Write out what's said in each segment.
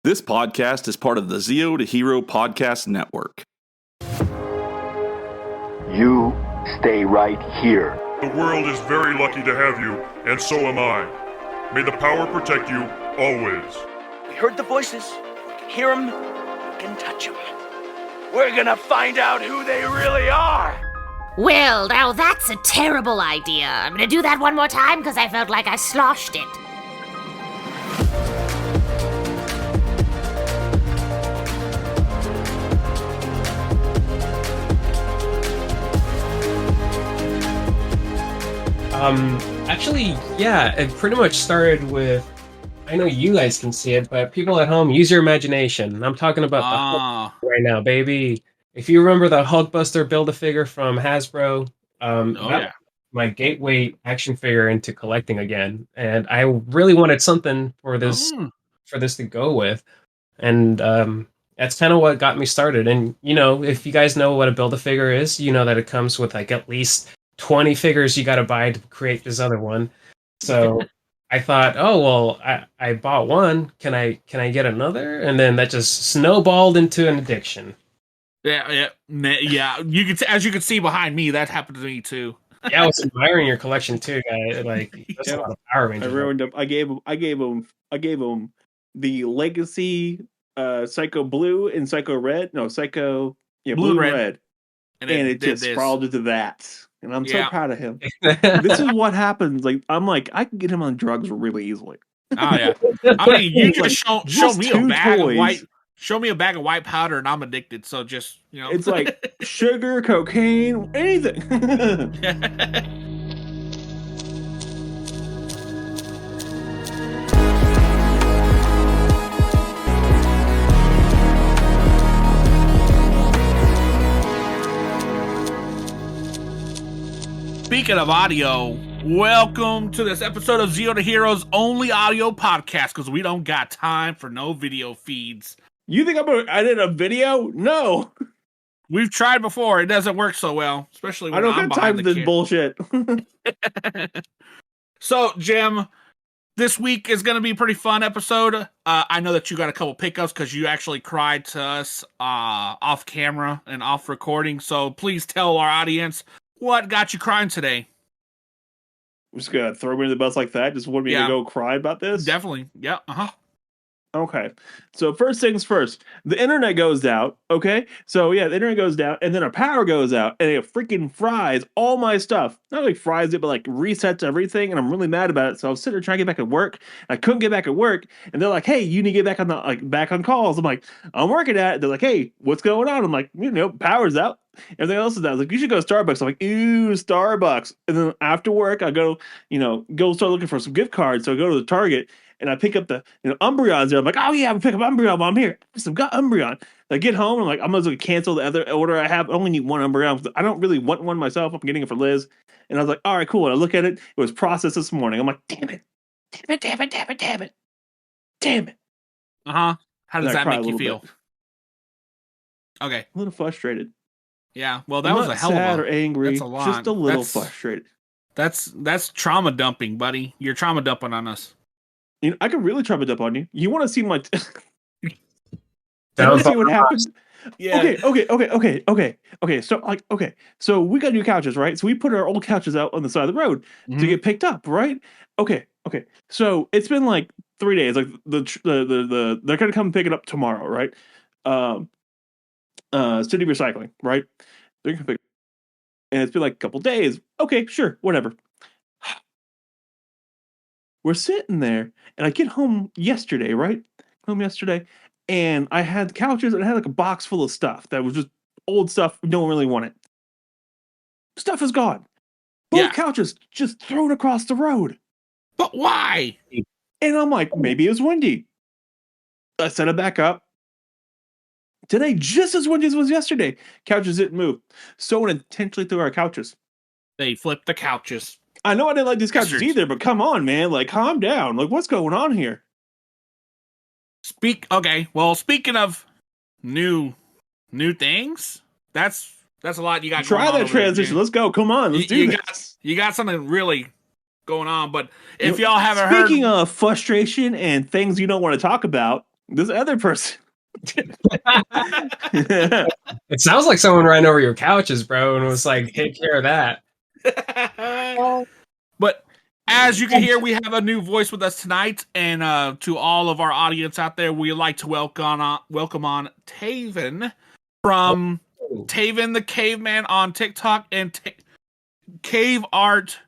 This podcast is part of the Zeo to Hero Podcast Network. You stay right here. The world is very lucky to have you, and so am I. May the power protect you, always. We heard the voices. We can hear them. We can touch them. We're gonna find out who they really are. Well, now that's a terrible idea. I'm gonna do that one more time because I felt like I sloshed it. Actually, yeah, it pretty much started with, I know you guys can see it, but people at home, use your imagination. I'm talking about the Hulk right now, baby. If you remember the Hulkbuster Build-A-Figure from Hasbro, that my gateway action figure into collecting again. And I really wanted something for this to go with. And that's kind of what got me started. And, you know, if you guys know what a Build-A-Figure is, you know that it comes with like at least 20 figures you got to buy to create this other one. So I thought, oh, well, I bought one. Can I get another? And then that just snowballed into an addiction. Yeah. You could, as you can see behind me, that happened to me too. Yeah, I was admiring your collection too, guy. Like, that's a lot of Power Rangers. I ruined him. I gave him the Legacy Psycho Blue and Psycho Red. No, Psycho Blue and Red. And it just sprawled into that. And I'm so proud of him. This is what happens. Like, I'm like, I can get him on drugs really easily. Oh yeah. I mean, you just show me a bag of white. Show me a bag of white powder, and I'm addicted. So just, you know, it's like sugar, cocaine, anything. Speaking of audio, welcome to this episode of Zeo to Hero's only audio podcast, because we don't got time for no video feeds. You think I did a video? No. We've tried before. It doesn't work so well, especially when I don't I'm have time for this bullshit. So, Jim, this week is going to be a pretty fun episode. I know that you got a couple pickups because you actually cried to us off camera and off recording. So please tell our audience what got you crying today. I'm just going to throw me in the bus like that? Just want me to go cry about this? Definitely. Yeah. Okay, so first things first, the internet goes out, okay? So yeah, the internet goes down, and then our power goes out, and it freaking fries all my stuff. Not like fries it, but like resets everything, and I'm really mad about it. So I was sitting there trying to get back at work, and I couldn't get back at work, and they're like, hey, you need to get back on back on calls. I'm like, I'm working at it. They're like, hey, what's going on? I'm like, power's out. Everything else is out. I was like, you should go to Starbucks. I'm like, ooh, Starbucks. And then after work, I go start looking for some gift cards. So I go to the Target, and I pick up the Umbreons there. I'm like, oh yeah, I'm gonna pick up Umbreon while I'm here. I've got Umbreon. I get home, I'm like, I'm gonna cancel the other order I have. I only need one Umbreon. I don't really want one myself. I'm getting it for Liz. And I was like, all right, cool. And I look at it. It was processed this morning. I'm like, damn it. How does that make you feel? Okay. A little frustrated. Yeah. Well, that was a hell of a sad or angry. That's a lot. Just a little frustrated. That's trauma dumping, buddy. You're trauma dumping on us. I could really trauma dump on you. You want to see my? You want to see what happens? Yeah. Okay. So we got new couches, right? So we put our old couches out on the side of the road to get picked up, right? Okay. So it's been like 3 days. Like they're gonna come pick it up tomorrow, right? City Recycling, right? They're gonna pick it up. And it's been like a couple days. Okay, sure, whatever. We're sitting there, and I get home yesterday, right? And I had couches, and I had like a box full of stuff that was just old stuff. No one really wanted. Stuff is gone. Both couches just thrown across the road. But why? And I'm like, maybe it was windy. I set it back up. Today, just as windy as it was yesterday, couches didn't move. Someone intentionally threw our couches. They flipped the couches. I know I didn't like these couches either, but come on, man. Like, calm down. Like, what's going on here? Okay, well, speaking of new things, that's a lot you got. Try that transition. Let's go. Come on, let's do this. You got something really going on, but if y'all haven't heard... Speaking of frustration and things you don't want to talk about, This other person. It sounds like someone ran over your couches, bro, and was like, "Take care of that." But as you can hear, we have a new voice with us tonight, and to all of our audience out there, we'd like to welcome on Taven from Taven the Caveman on TikTok and Cave Art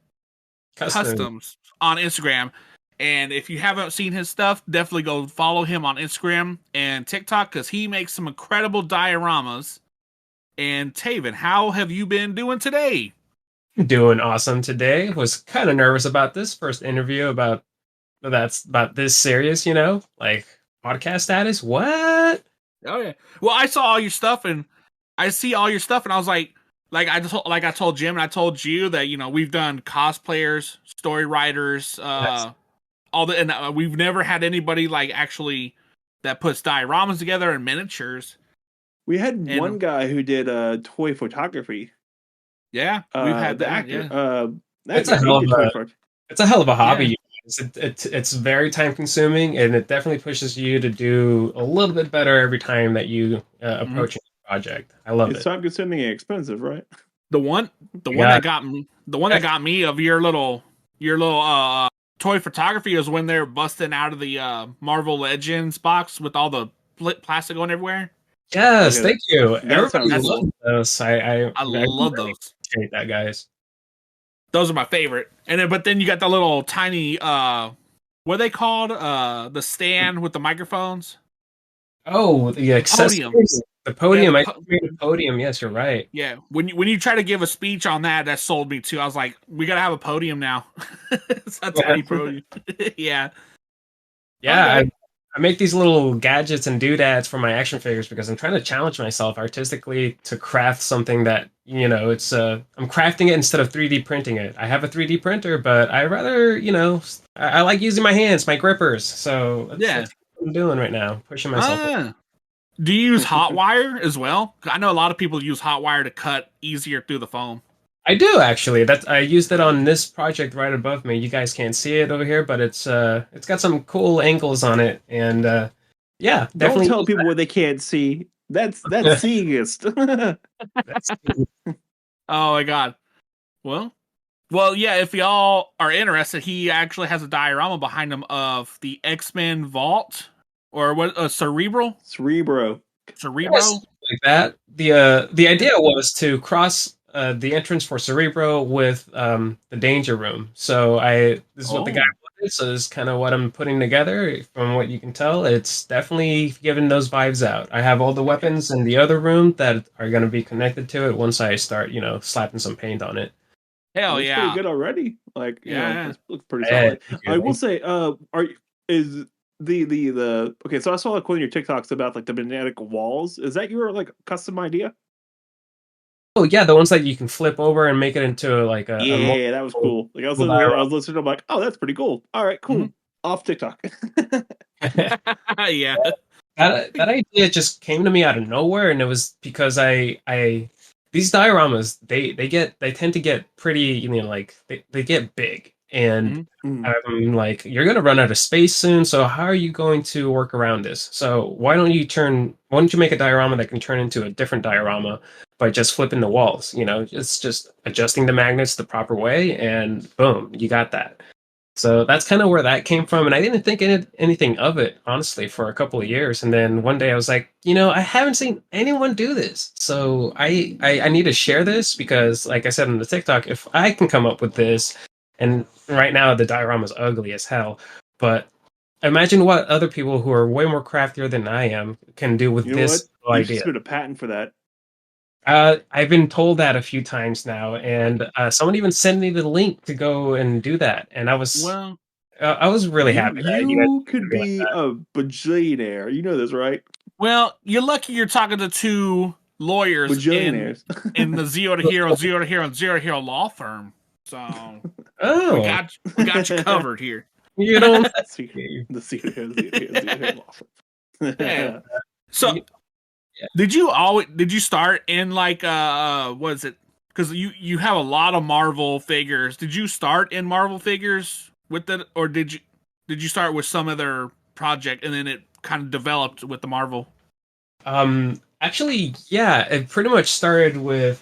Customs on Instagram. And if you haven't seen his stuff, definitely go follow him on Instagram and TikTok because he makes some incredible dioramas. And Taven, how have you been doing today? Doing awesome today. Was kind of nervous about this first interview about this serious, like podcast status. What? Oh yeah. Well, I saw all your stuff and I see all your stuff, and I was like I told Jim and I told you that we've done cosplayers, story writers, and we've never had anybody like actually that puts dioramas together and miniatures. We had one guy who did toy photography. Yeah, we've had the that. actor. Yeah. It's a hell of a hobby. Yeah. It's very time consuming, and it definitely pushes you to do a little bit better every time that you approach a project. I love it. It's time consuming and expensive, right? The one that got me of your little toy photography is when they're busting out of the Marvel Legends box with all the plastic going everywhere. Yes, thank you. Everybody loves those. I love those. Appreciate that, guys. Those are my favorite. But then you got the little tiny what are they called? The stand with the microphones. Oh, the accessories. The podium. Yeah, I made a podium. Yes, you're right. Yeah. When you try to give a speech on that sold me too. I was like, we gotta have a podium now. It's a tiny podium. Yeah. Yeah. Okay. I make these little gadgets and doodads for my action figures because I'm trying to challenge myself artistically to craft something that, it's I'm crafting it instead of 3D printing it. I have a 3D printer, but I rather, I like using my hands, my grippers. So that's what I'm doing right now, pushing myself. Do you use hot wire as well? I know a lot of people use hot wire to cut easier through the foam. I do actually. I used it on this project right above me. You guys can't see it over here, but it's got some cool angles on it, and yeah, definitely. Don't tell people what they can't see. That's seeingist. Oh my god. Well, yeah. If y'all are interested, he actually has a diorama behind him of the X-Men Vault or what? Cerebro. Yes, like that. The idea was to cross the entrance for Cerebro with the Danger Room. So this is what the guy wanted. So this is kind of what I'm putting together. From what you can tell, it's definitely giving those vibes out. I have all the weapons in the other room that are going to be connected to it once I start, slapping some paint on it. Hell yeah, pretty good already. Like, it looks pretty solid. I will say, okay? So I saw like one of your TikToks about like the magnetic walls. Is that your like custom idea? Oh yeah, the ones that you can flip over and make it into like a that was cool. Like I was listening, I'm like, oh, that's pretty cool. All right, cool. Off TikTok. Yeah. That idea just came to me out of nowhere, and it was because these dioramas they tend to get pretty like they get big, and I'm like, you're gonna run out of space soon. So how are you going to work around this? So why don't you make a diorama that can turn into a different diorama by just flipping the walls? It's just adjusting the magnets the proper way, and boom, you got that. So that's kind of where that came from, and I didn't think anything of it, honestly, for a couple of years. And then one day I was like, I haven't seen anyone do this, so I need to share this because, like I said on the TikTok, if I can come up with this, and right now the diorama is ugly as hell, but imagine what other people who are way more craftier than I am can do with this idea. You should submit a patent for that. I've been told that a few times now, and someone even sent me the link to go and do that, and I was really happy. You could be a bajillionaire. You know this, right? Well, you're lucky you're talking to two lawyers in the Zero to Hero law firm. So we got you covered here. You don't. The Zero to Hero law firm. Yeah. So. Did you start in like what is it? Because you have a lot of Marvel figures. Did you start in Marvel figures with it, or did you start with some other project and then it kind of developed with the Marvel? Actually, yeah, it pretty much started with.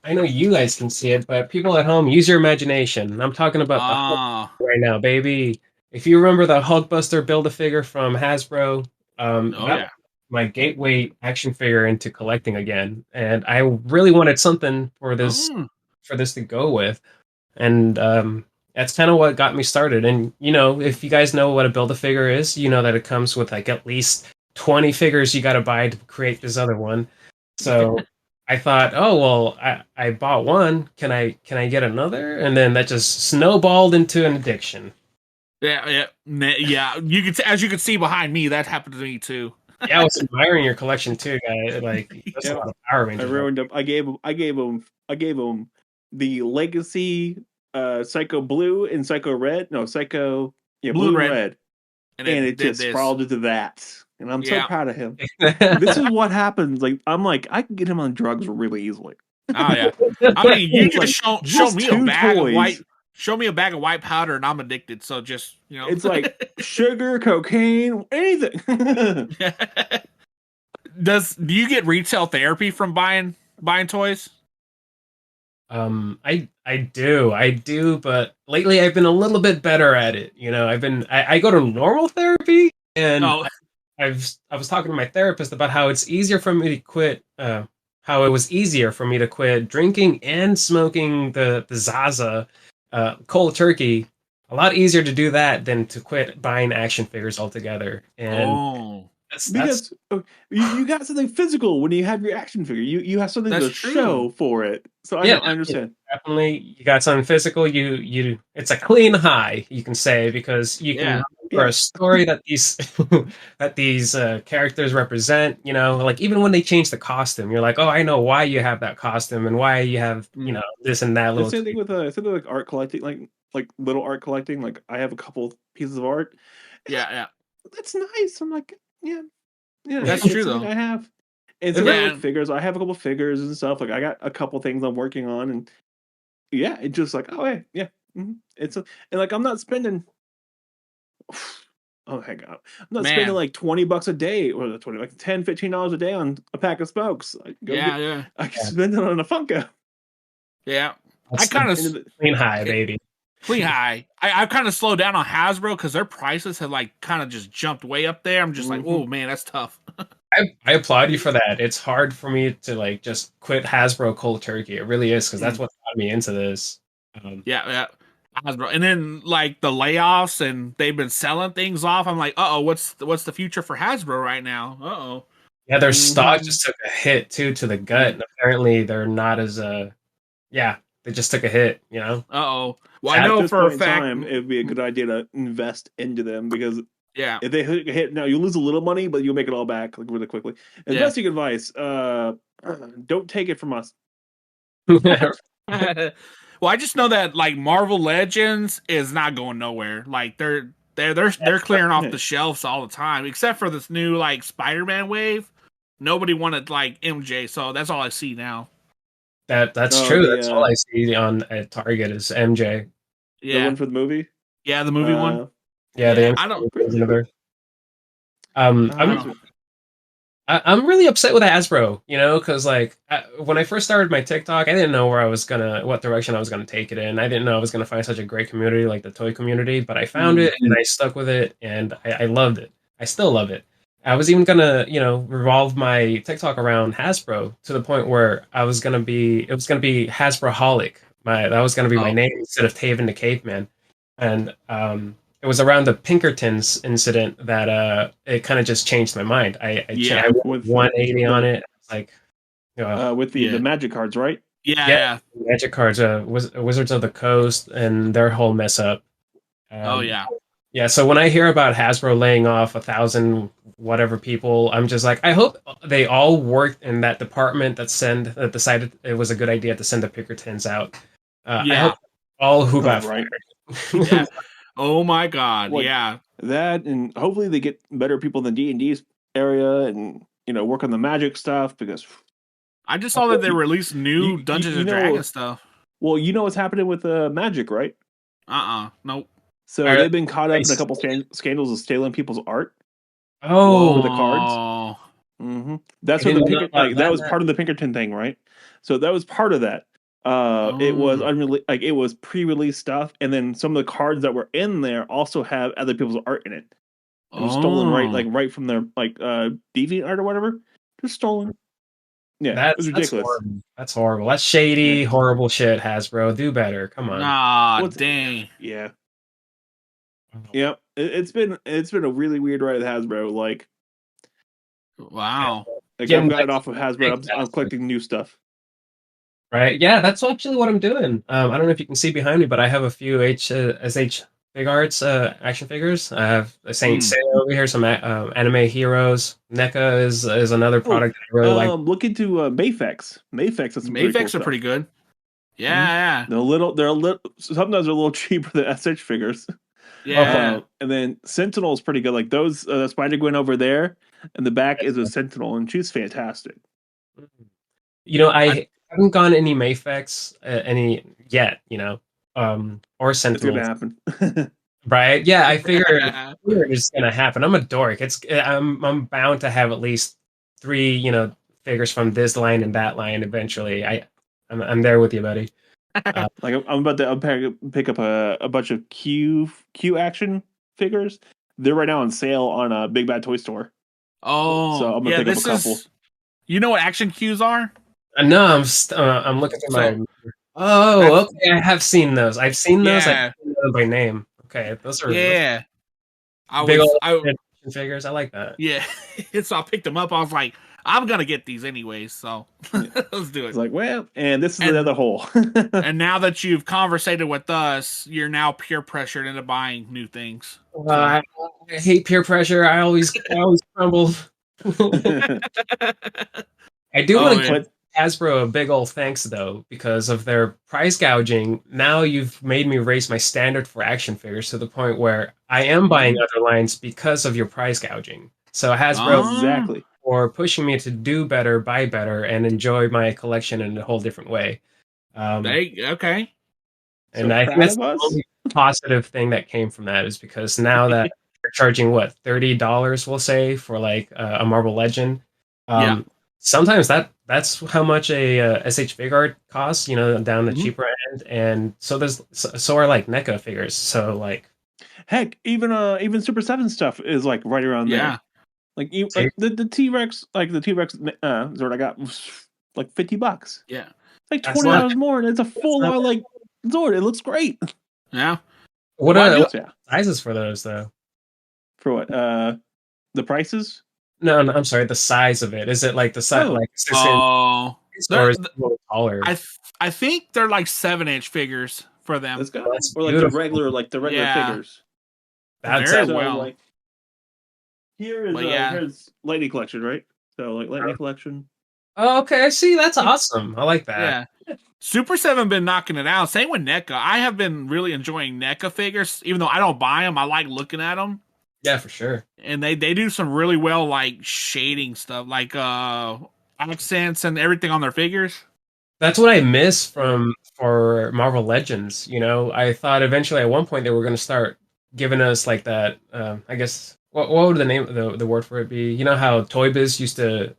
I know you guys can see it, but people at home, use your imagination. I'm talking about the Hulk right now, baby. If you remember the Hulkbuster Build-A-Figure from Hasbro, Oh that yeah. was my gateway action figure into collecting again, and I really wanted something for this to go with, and that's kind of what got me started. And if you guys know what a Build-A-Figure is, you know that it comes with like at least 20 figures you got to buy to create this other one. So I thought, oh well, I bought one. Can I get another? And then that just snowballed into an addiction. Yeah. As you can see behind me, that happened to me too. Yeah, I was admiring your collection too, guy. Like that's a lot of Power I Rangers. ruined him. I gave him the Legacy Psycho Blue and Psycho Red. No, Psycho Blue and and Red. Red. And it did just this. sprawled into that. And I'm so Yeah. proud of him. This is what happens. Like I can get him on drugs really easily. Oh yeah. I mean, you just show just me two a bag of toys. white. Show me a bag of white powder, and I'm addicted. So just It's like sugar, cocaine, anything. Do you get retail therapy from buying toys? I do, but lately I've been a little bit better at it. I go to normal therapy, and I was talking to my therapist about how it's easier for me to quit. How it was easier for me to quit drinking and smoking the Zaza cold turkey. A lot easier to do that than to quit buying action figures altogether. And because you got something physical when you have your action figure. You have something to show for it. So I understand. Definitely, you got something physical. You it's a clean high, you can say, because you can remember a story that these characters represent. Like even when they change the costume, you're like, oh, I know why you have that costume and why you have this and that little. Same thing with like art collecting, like little art collecting. Like I have a couple pieces of art. Yeah. That's nice. I'm like, yeah, that's true though. I have. And so like figures, I have a couple figures and stuff. Like I got a couple things I'm working on, and it's just like, oh hey, yeah, and like I'm not spending. Oh heck, I'm not spending like $20 a day or like $10-15 a day on a pack of smokes. I can spend it on a Funko. Yeah, I kind of clean high, baby. Clean high. I've kind of slowed down on Hasbro because their prices have like kind of just jumped way up there. I'm just like, oh man, that's tough. I applaud you for that. It's hard for me to like just quit Hasbro cold turkey. It really is, because that's what got me into this. Hasbro, and then like the layoffs, and they've been selling things off. I'm like, what's the future for Hasbro right now? Yeah, their stock just took a hit too to the gut, and apparently they're not as they just took a hit. Well, I know for a fact it would be a good idea to invest into them, because if they hit now, you lose a little money, but you'll make it all back like really quickly. Investing advice: don't take it from us. Well, I just know that like Marvel Legends is not going nowhere. Like they're clearing off the shelves all the time, except for this new like Spider-Man wave. Nobody wanted like MJ, so that's all I see now. That's true. That's all I see at Target is MJ. The one for the movie. Yeah, the movie one. Yeah, I don't. I'm really upset with Hasbro, because like when I first started my TikTok, I didn't know what direction I was gonna take it in. I didn't know I was gonna find such a great community like the toy community, but I found it and I stuck with it, and I loved it. I still love it. I was even gonna, revolve my TikTok around Hasbro to the point where it was gonna be Hasbroholic. That was gonna be my name instead of Taven the Caveman, and it was around the Pinkertons incident that it kind of just changed my mind. I went 180 on it. Like with the magic cards, right? Yeah. Magic cards. Wizards of the Coast and their whole mess up. Yeah. So when I hear about Hasbro laying off 1,000 whatever people, I'm just like, I hope they all worked in that department that decided it was a good idea to send the Pinkertons out. I hope all who got right. Yeah. Oh my God! That, and hopefully they get better people in the D&D's area, and work on the magic stuff, because I just saw that they released new Dungeons and Dragons stuff. Well, you know what's happening with magic, right? Nope. So they've been caught up in a couple scandals of stealing people's art. Oh, for the cards. Oh. That's I what the didn't know about that that. was part of the Pinkerton thing, right? So that was part of that. It was it was pre-release stuff, and then some of the cards that were in there also have other people's art in it. It was stolen right from their deviant art or whatever. Just stolen. Yeah, it was ridiculous. That's horrible. That's shady, horrible shit, Hasbro. Do better. Come on. Nah, dang. Yeah. Yeah. It's been a really weird ride with Hasbro. Wow. I've Getting gotten back off of Hasbro. I'm collecting new stuff. Right? Yeah, that's actually what I'm doing. I don't know if you can see behind me, but I have a few SH Big Arts action figures. I have a Saint Seiya over here, some anime heroes. NECA is another product that I really like. Look into Mayfex. Mayfex has some pretty cool Mayfex are stuff. pretty good. Yeah, They're a little. Sometimes they're a little cheaper than SH figures. yeah. And then Sentinel is pretty good. Like those Spider Gwen over there, and the back is a Sentinel, and she's fantastic. You know, I haven't gone any Mayfex any yet. You know, or Sentinel. It's gonna happen. Right? Yeah, I figured it's gonna happen. I'm a dork. I'm bound to have at least 3, figures from this line and that line eventually. I'm there with you, buddy. I'm about to pick up a bunch of Q action figures. They're right now on sale on Big Bad Toy Store. Oh, So I'm gonna pick up a couple. You know what action cues are? No, I'm looking at my. Oh, okay. I have seen those. I've seen those. Yeah. I don't know them by name. Okay, those are Yeah. big old action figures. I like that. Yeah. So I picked them up. I was like, I'm gonna get these anyways, so let's do it. It's like, well, and this is another hole. And now that you've conversated with us, you're now peer pressured into buying new things. I hate peer pressure. I always crumble. I do want to give Hasbro a big old thanks though, because of their price gouging. Now you've made me raise my standard for action figures to the point where I am buying other lines because of your price gouging. So Hasbro exactly for pushing me to do better, buy better, and enjoy my collection in a whole different way. Okay. And I think that's the only positive thing that came from that is because now that they're charging $30, we'll say, for like a Marvel Legend. Sometimes that's how much a SH Figart costs, down the cheaper end, and so are like NECA figures. So like, heck, even Super 7 stuff is like right around there. Like the T-Rex, Zord I got was like $50. Yeah, like $20 more, and it's a full on like Zord. It looks great. Yeah. What are sizes for those though? For what? The prices? No, I'm sorry. The size of it, is it like the size? Or is it a little taller? I think they're like 7-inch figures for them. Or like the regular figures. That's very well. Here's Lightning Collection, right? So like Lightning Collection. Oh, okay, I see. That's awesome. I like that. Yeah. Super 7 been knocking it out. Same with NECA. I have been really enjoying NECA figures, even though I don't buy them. I like looking at them. Yeah, for sure. And they do some really well like shading stuff, like accents and everything on their figures. That's what I miss for Marvel Legends. I thought eventually at one point they were going to start giving us like that. I guess what would the name the word for it be? You know how Toy Biz used to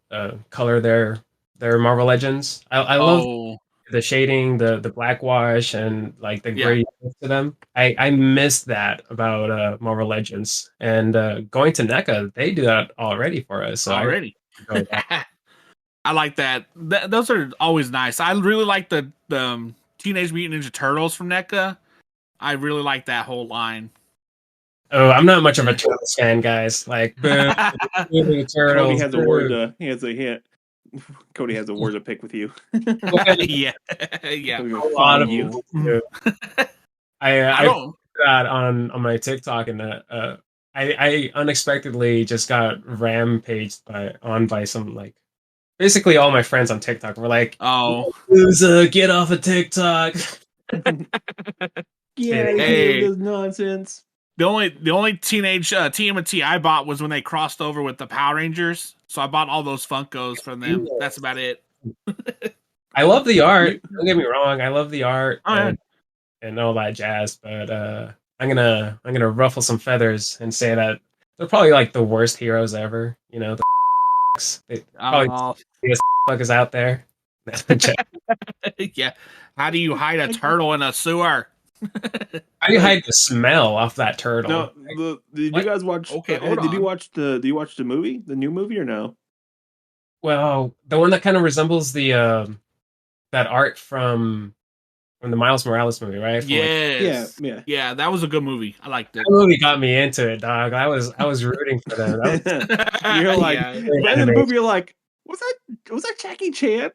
color their Marvel Legends. I love the shading, the black wash, and like the gray to them. I miss that about Marvel Legends, and going to NECA, they do that already for us. So I like that. Those are always nice. I really like the Teenage Mutant Ninja Turtles from NECA. I really like that whole line. Oh, I'm not much of a Turtles fan, guys. Like, boom, Turtles. Cody has a word. He has a hint. Cody has a word to pick with you. Yeah. A lot of you. I put that on my TikTok, and I unexpectedly just got rampaged by some like basically all my friends on TikTok were like, "Oh, loser, get off of TikTok." This nonsense. The only teenage TMNT I bought was when they crossed over with the Power Rangers. So I bought all those Funkos from them. That's about it. I love the art. Don't get me wrong. I love the art and all that jazz. But I'm gonna ruffle some feathers and say that they're probably like the worst heroes ever. You know, they probably Oh, the motherfuckers out there. yeah. How do you hide a turtle in a sewer? How do you hide the smell off that turtle? No, did What? you guys watch? Okay, hold did you on. watch the movie, the new movie, or no? Well, the one that kind of resembles the that art from the Miles Morales movie, right? From, like, Yes. Yeah. Yeah, that was a good movie. I liked it. that movie got me into it, dog. I was rooting for them. That was You're like, yeah. by the end of the animation. movie, you're like, was that Jackie Chan?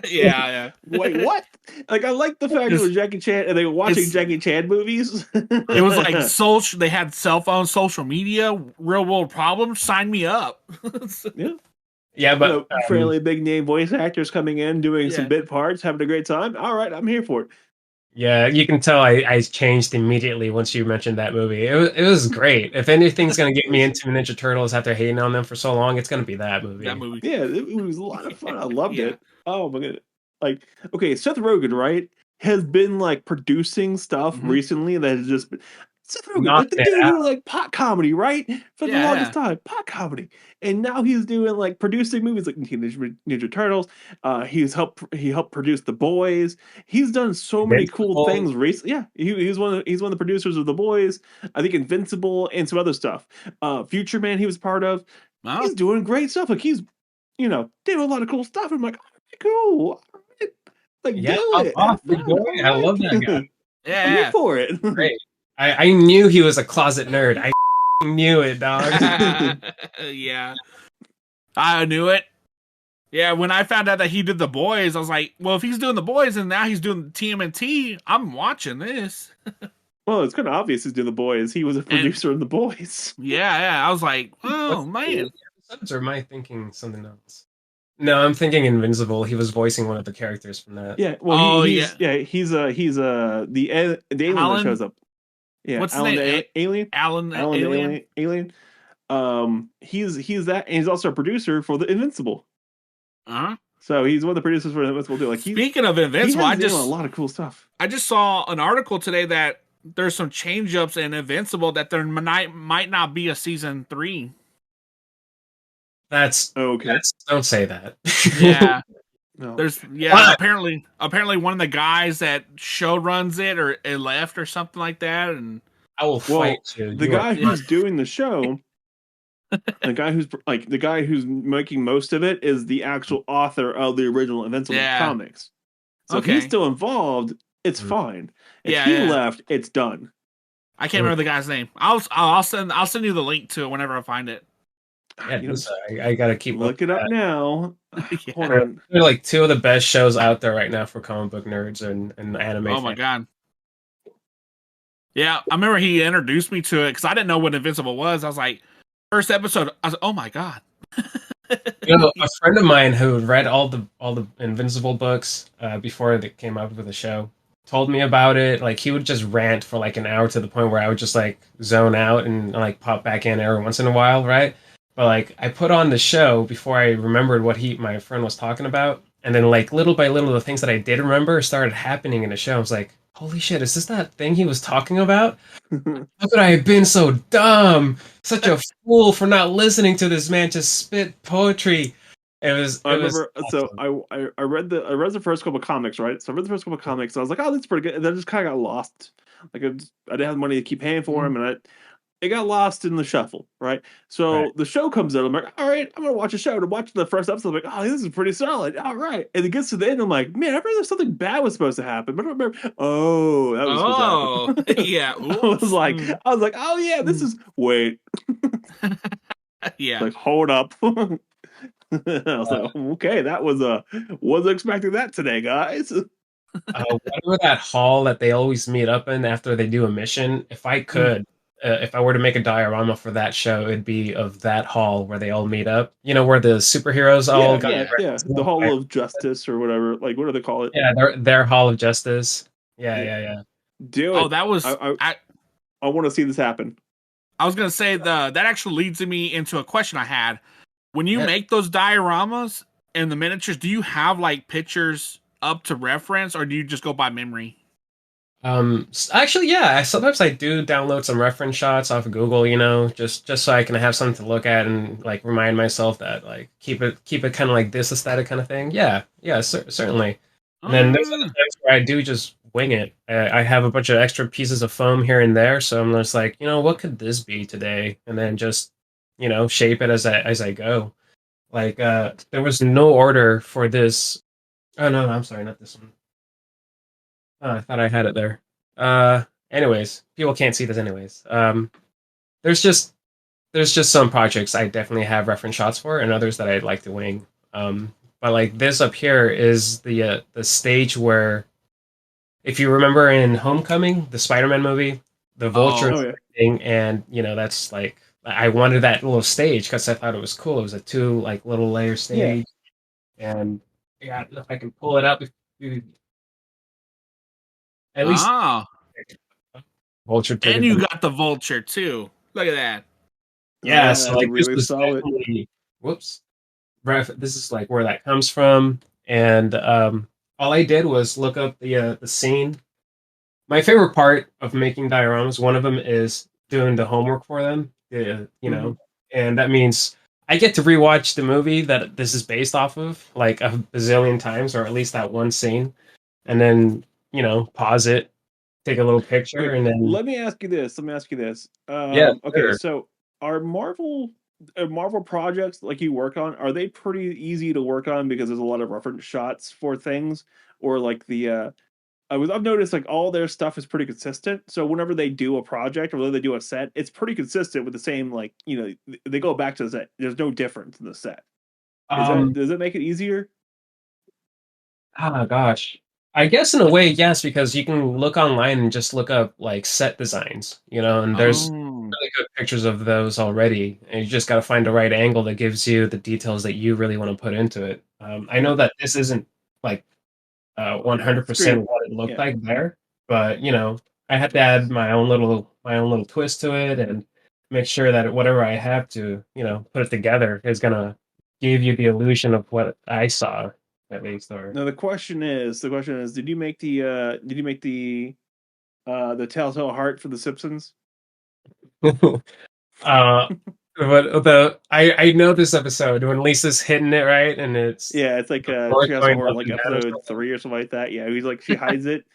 Yeah. Wait, what? Like, I like the fact it was Jackie Chan, and they were watching Jackie Chan movies. It was like social. They had cell phones, social media, real world problems. Sign me up. Yeah. Yeah, but Fairly big name voice actors coming in, doing some Yeah. bit parts, having a great time. All right, I'm here for it. yeah, you can tell I changed immediately once you mentioned that movie. It was great. If anything's gonna get me into Ninja Turtles after hating on them for so long, it's gonna be that movie. That movie. Yeah, it was a lot of fun. I loved Yeah. it. Oh my god! Like, okay, Seth Rogen, right, has been like producing stuff Mhm. recently that has just been Seth Rogen, like Knocked the it dude out. who like pot comedy, right, for the Yeah, longest time, pot comedy, and now he's doing like producing movies like Teenage Ninja Turtles. He helped produce The Boys. He's done so many cool Invincible. things recently. Yeah, he's one of the producers of The Boys. I think Invincible and some other stuff. Future Man, he was part of. Oh, He's doing great stuff. Like he's doing a lot of cool stuff. I'm like, cool. All right. Like, Yeah, do I'm it. off Have the fun. boy. All I love that guy. right. yeah. I'm here for it. Great. I knew he was a closet nerd. I knew it, dog. Yeah. I knew it. Yeah, when I found out that he did The Boys, I was like, well, if he's doing The Boys and now he's doing TMNT, I'm watching this. Well, it's kind of obvious he's doing The Boys. He was a producer of The Boys. Yeah. I was like, oh, What's man. the episodes, or am I thinking something else? No, I'm thinking Invincible. He was voicing one of the characters from that. Yeah. Well, Oh, he's the alien that Alan? shows up. Yeah. What's his Alan name? the alien. Alan the Alan Alien? the alien. He's that, and he's also a producer for the Invincible. Uh-huh. So he's one of the producers for Invincible too. Like, Speaking of he Invincible, has a lot of cool stuff. I just saw an article today that there's some change ups in Invincible that there might not be a season 3. That's Okay. don't say that. Yeah. No. What? apparently one of the guys that show runs it left or something like that, and I will Well, fight you. the You are- guy who's doing the show, the guy who's making most of it is the actual author of the original Invincible Yeah. comics. So if Okay. he's still involved, it's fine. If Yeah, he yeah. left, it's done. I can't remember the guy's name. I'll send you the link to it whenever I find it. Yeah, You know, I gotta keep look it up now. Yeah. Hold on. They're like two of the best shows out there right now for comic book nerds and anime. Oh my fans. god. Yeah, I remember he introduced me to it because I didn't know what Invincible was. I was like, first episode, I was like, oh my god. You know, a friend of mine who read all the Invincible books before they came out with the show told me about it. Like, he would just rant for like an hour to the point where I would just like zone out and like pop back in every once in a while, right? But like, I put on the show before I remembered what my friend was talking about, and then like little by little, the things that I did remember started happening in the show. I was like, holy shit, is this that thing he was talking about? How could I have been so dumb? Such a fool for not listening to this man just spit poetry. I remember. So I read the first couple of comics, right? So I read the first couple of comics. And I was like, oh, that's pretty good. And then I just kind of got lost. Like, I didn't have money to keep paying for him, and it got lost in the shuffle, right? So the show comes out. I'm like, all right, I'm gonna watch a show. To watch the first episode, I'm like, oh, this is pretty solid. All right, and it gets to the end. I'm like, man, I remember something bad was supposed to happen, but I don't remember. Oh, that was supposed to happen. Yeah. I was like, oh yeah, this is. Wait, Yeah. like, hold up. I was like, okay, that was wasn't expecting that today, guys. Whatever that hall that they always meet up in after they do a mission, if I could, if I were to make a diorama for that show, it'd be of that hall where they all meet up. You know, where the superheroes all got The Hall of Justice or whatever. Like, what do they call it? Yeah, their Hall of Justice. Yeah. Do it. Oh, that was. I want to see this happen. I was gonna say that actually leads me into a question I had. When you make those dioramas and the miniatures, do you have like pictures up to reference, or do you just go by memory? Actually, yeah. Sometimes I do download some reference shots off of Google, just so I can have something to look at and like remind myself that like keep it kind of like this aesthetic kind of thing. Yeah, yeah, certainly. And then there's other Ah. times where I do just wing it. I have a bunch of extra pieces of foam here and there, so I'm just like, what could this be today? And then just, shape it as I go. Like there was no order for this. Oh no, I'm sorry, not this one. Oh, I thought I had it there. Anyways, people can't see this anyways. There's just there's just some projects I definitely have reference shots for, and others that I'd like to wing. But like this up here is the stage where, if you remember in Homecoming, the Spider-Man movie, the Vulture Oh is yeah. everything, and that's like I wanted that little stage because I thought it was cool. It was a two like little layer Yeah. stage, and yeah, if I can pull it up, at least Ah. Vulture took And it. you got the vulture too. Look at that. Yeah, so That's like this really was solid. definitely whoops. This is like where that comes from, and all I did was look up the scene. My favorite part of making dioramas, one of them is doing the homework for them. Mhm. And that means I get to rewatch the movie that this is based off of like a bazillion times, or at least that one scene, and then pause it, take a little picture, Okay, and then let me ask you this. Let me ask you this. yeah, Okay, sure. so are Marvel projects like you work on, are they pretty easy to work on because there's a lot of reference shots for things, or like I've noticed like all their stuff is pretty consistent. So whenever they do a project or whether they do a set, it's pretty consistent with the same like they go back to the set. There's no difference in the set. Um, Does it make it easier? Ah, gosh. I guess in a way, yes, because you can look online and just look up like set designs, and there's Oh. really good pictures of those already. And you just got to find the right angle that gives you the details that you really want to put into it. I know that this isn't like Screen 100% it. what it looked Yeah. like there, but I had to add my own little twist to it and make sure that whatever I have to, put it together is gonna give you the illusion of what I saw, at least, or Now the question is, did you make the Telltale Heart for The Simpsons? uh but I know this episode when Lisa's hitting it right and it's Yeah, it's like the floor Treehouse of going Horror, up like and down or episode something. 3 or something like that. Yeah, he's like she hides it.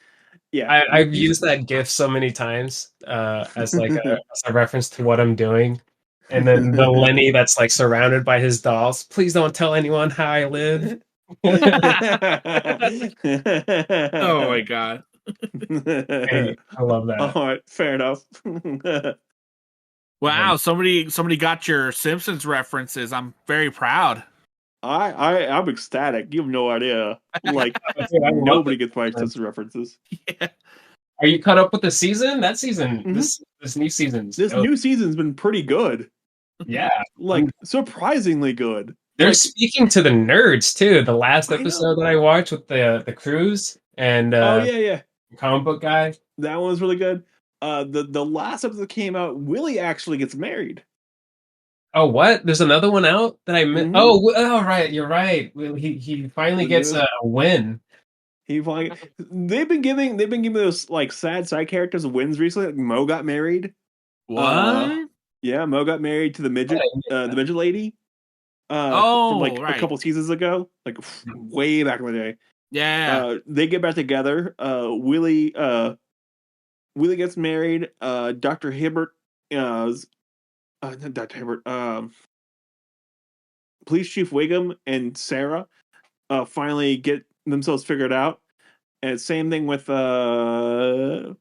Yeah, I've used that GIF so many times as like a reference to what I'm doing. And then the Lenny that's like surrounded by his dolls. Please don't tell anyone how I live. Oh my god. I love that. All right, fair enough. Wow, somebody got your Simpsons references. I'm very proud. I'm ecstatic. You have no idea. Like Dude, I love nobody gets my it. Simpsons references. Yeah. Are you caught up with the season? That season, Mhm. this new season's This dope. new season's been pretty good. Yeah. Like surprisingly good. They're Like speaking to the nerds too. The last I know. episode that I watched with the cruise and Oh yeah, yeah. comic book guy. That one was really good. The last episode that came out, Willie actually gets married. Oh, what? There's another one out that I missed. Mm-hmm. Oh, right. You're right. Well, he finally gets a win. He finally, they've been giving those like sad side characters wins recently. Like Mo got married. Uh, What? yeah, Mo got married to the midget lady. From like Oh, a right. couple seasons ago, like way back in the day. Yeah. They get back together. Willie gets married. Dr. Hibbert, not Dr. Hibbert, Police Chief Wiggum and Sarah finally get themselves figured out. And same thing with Martin.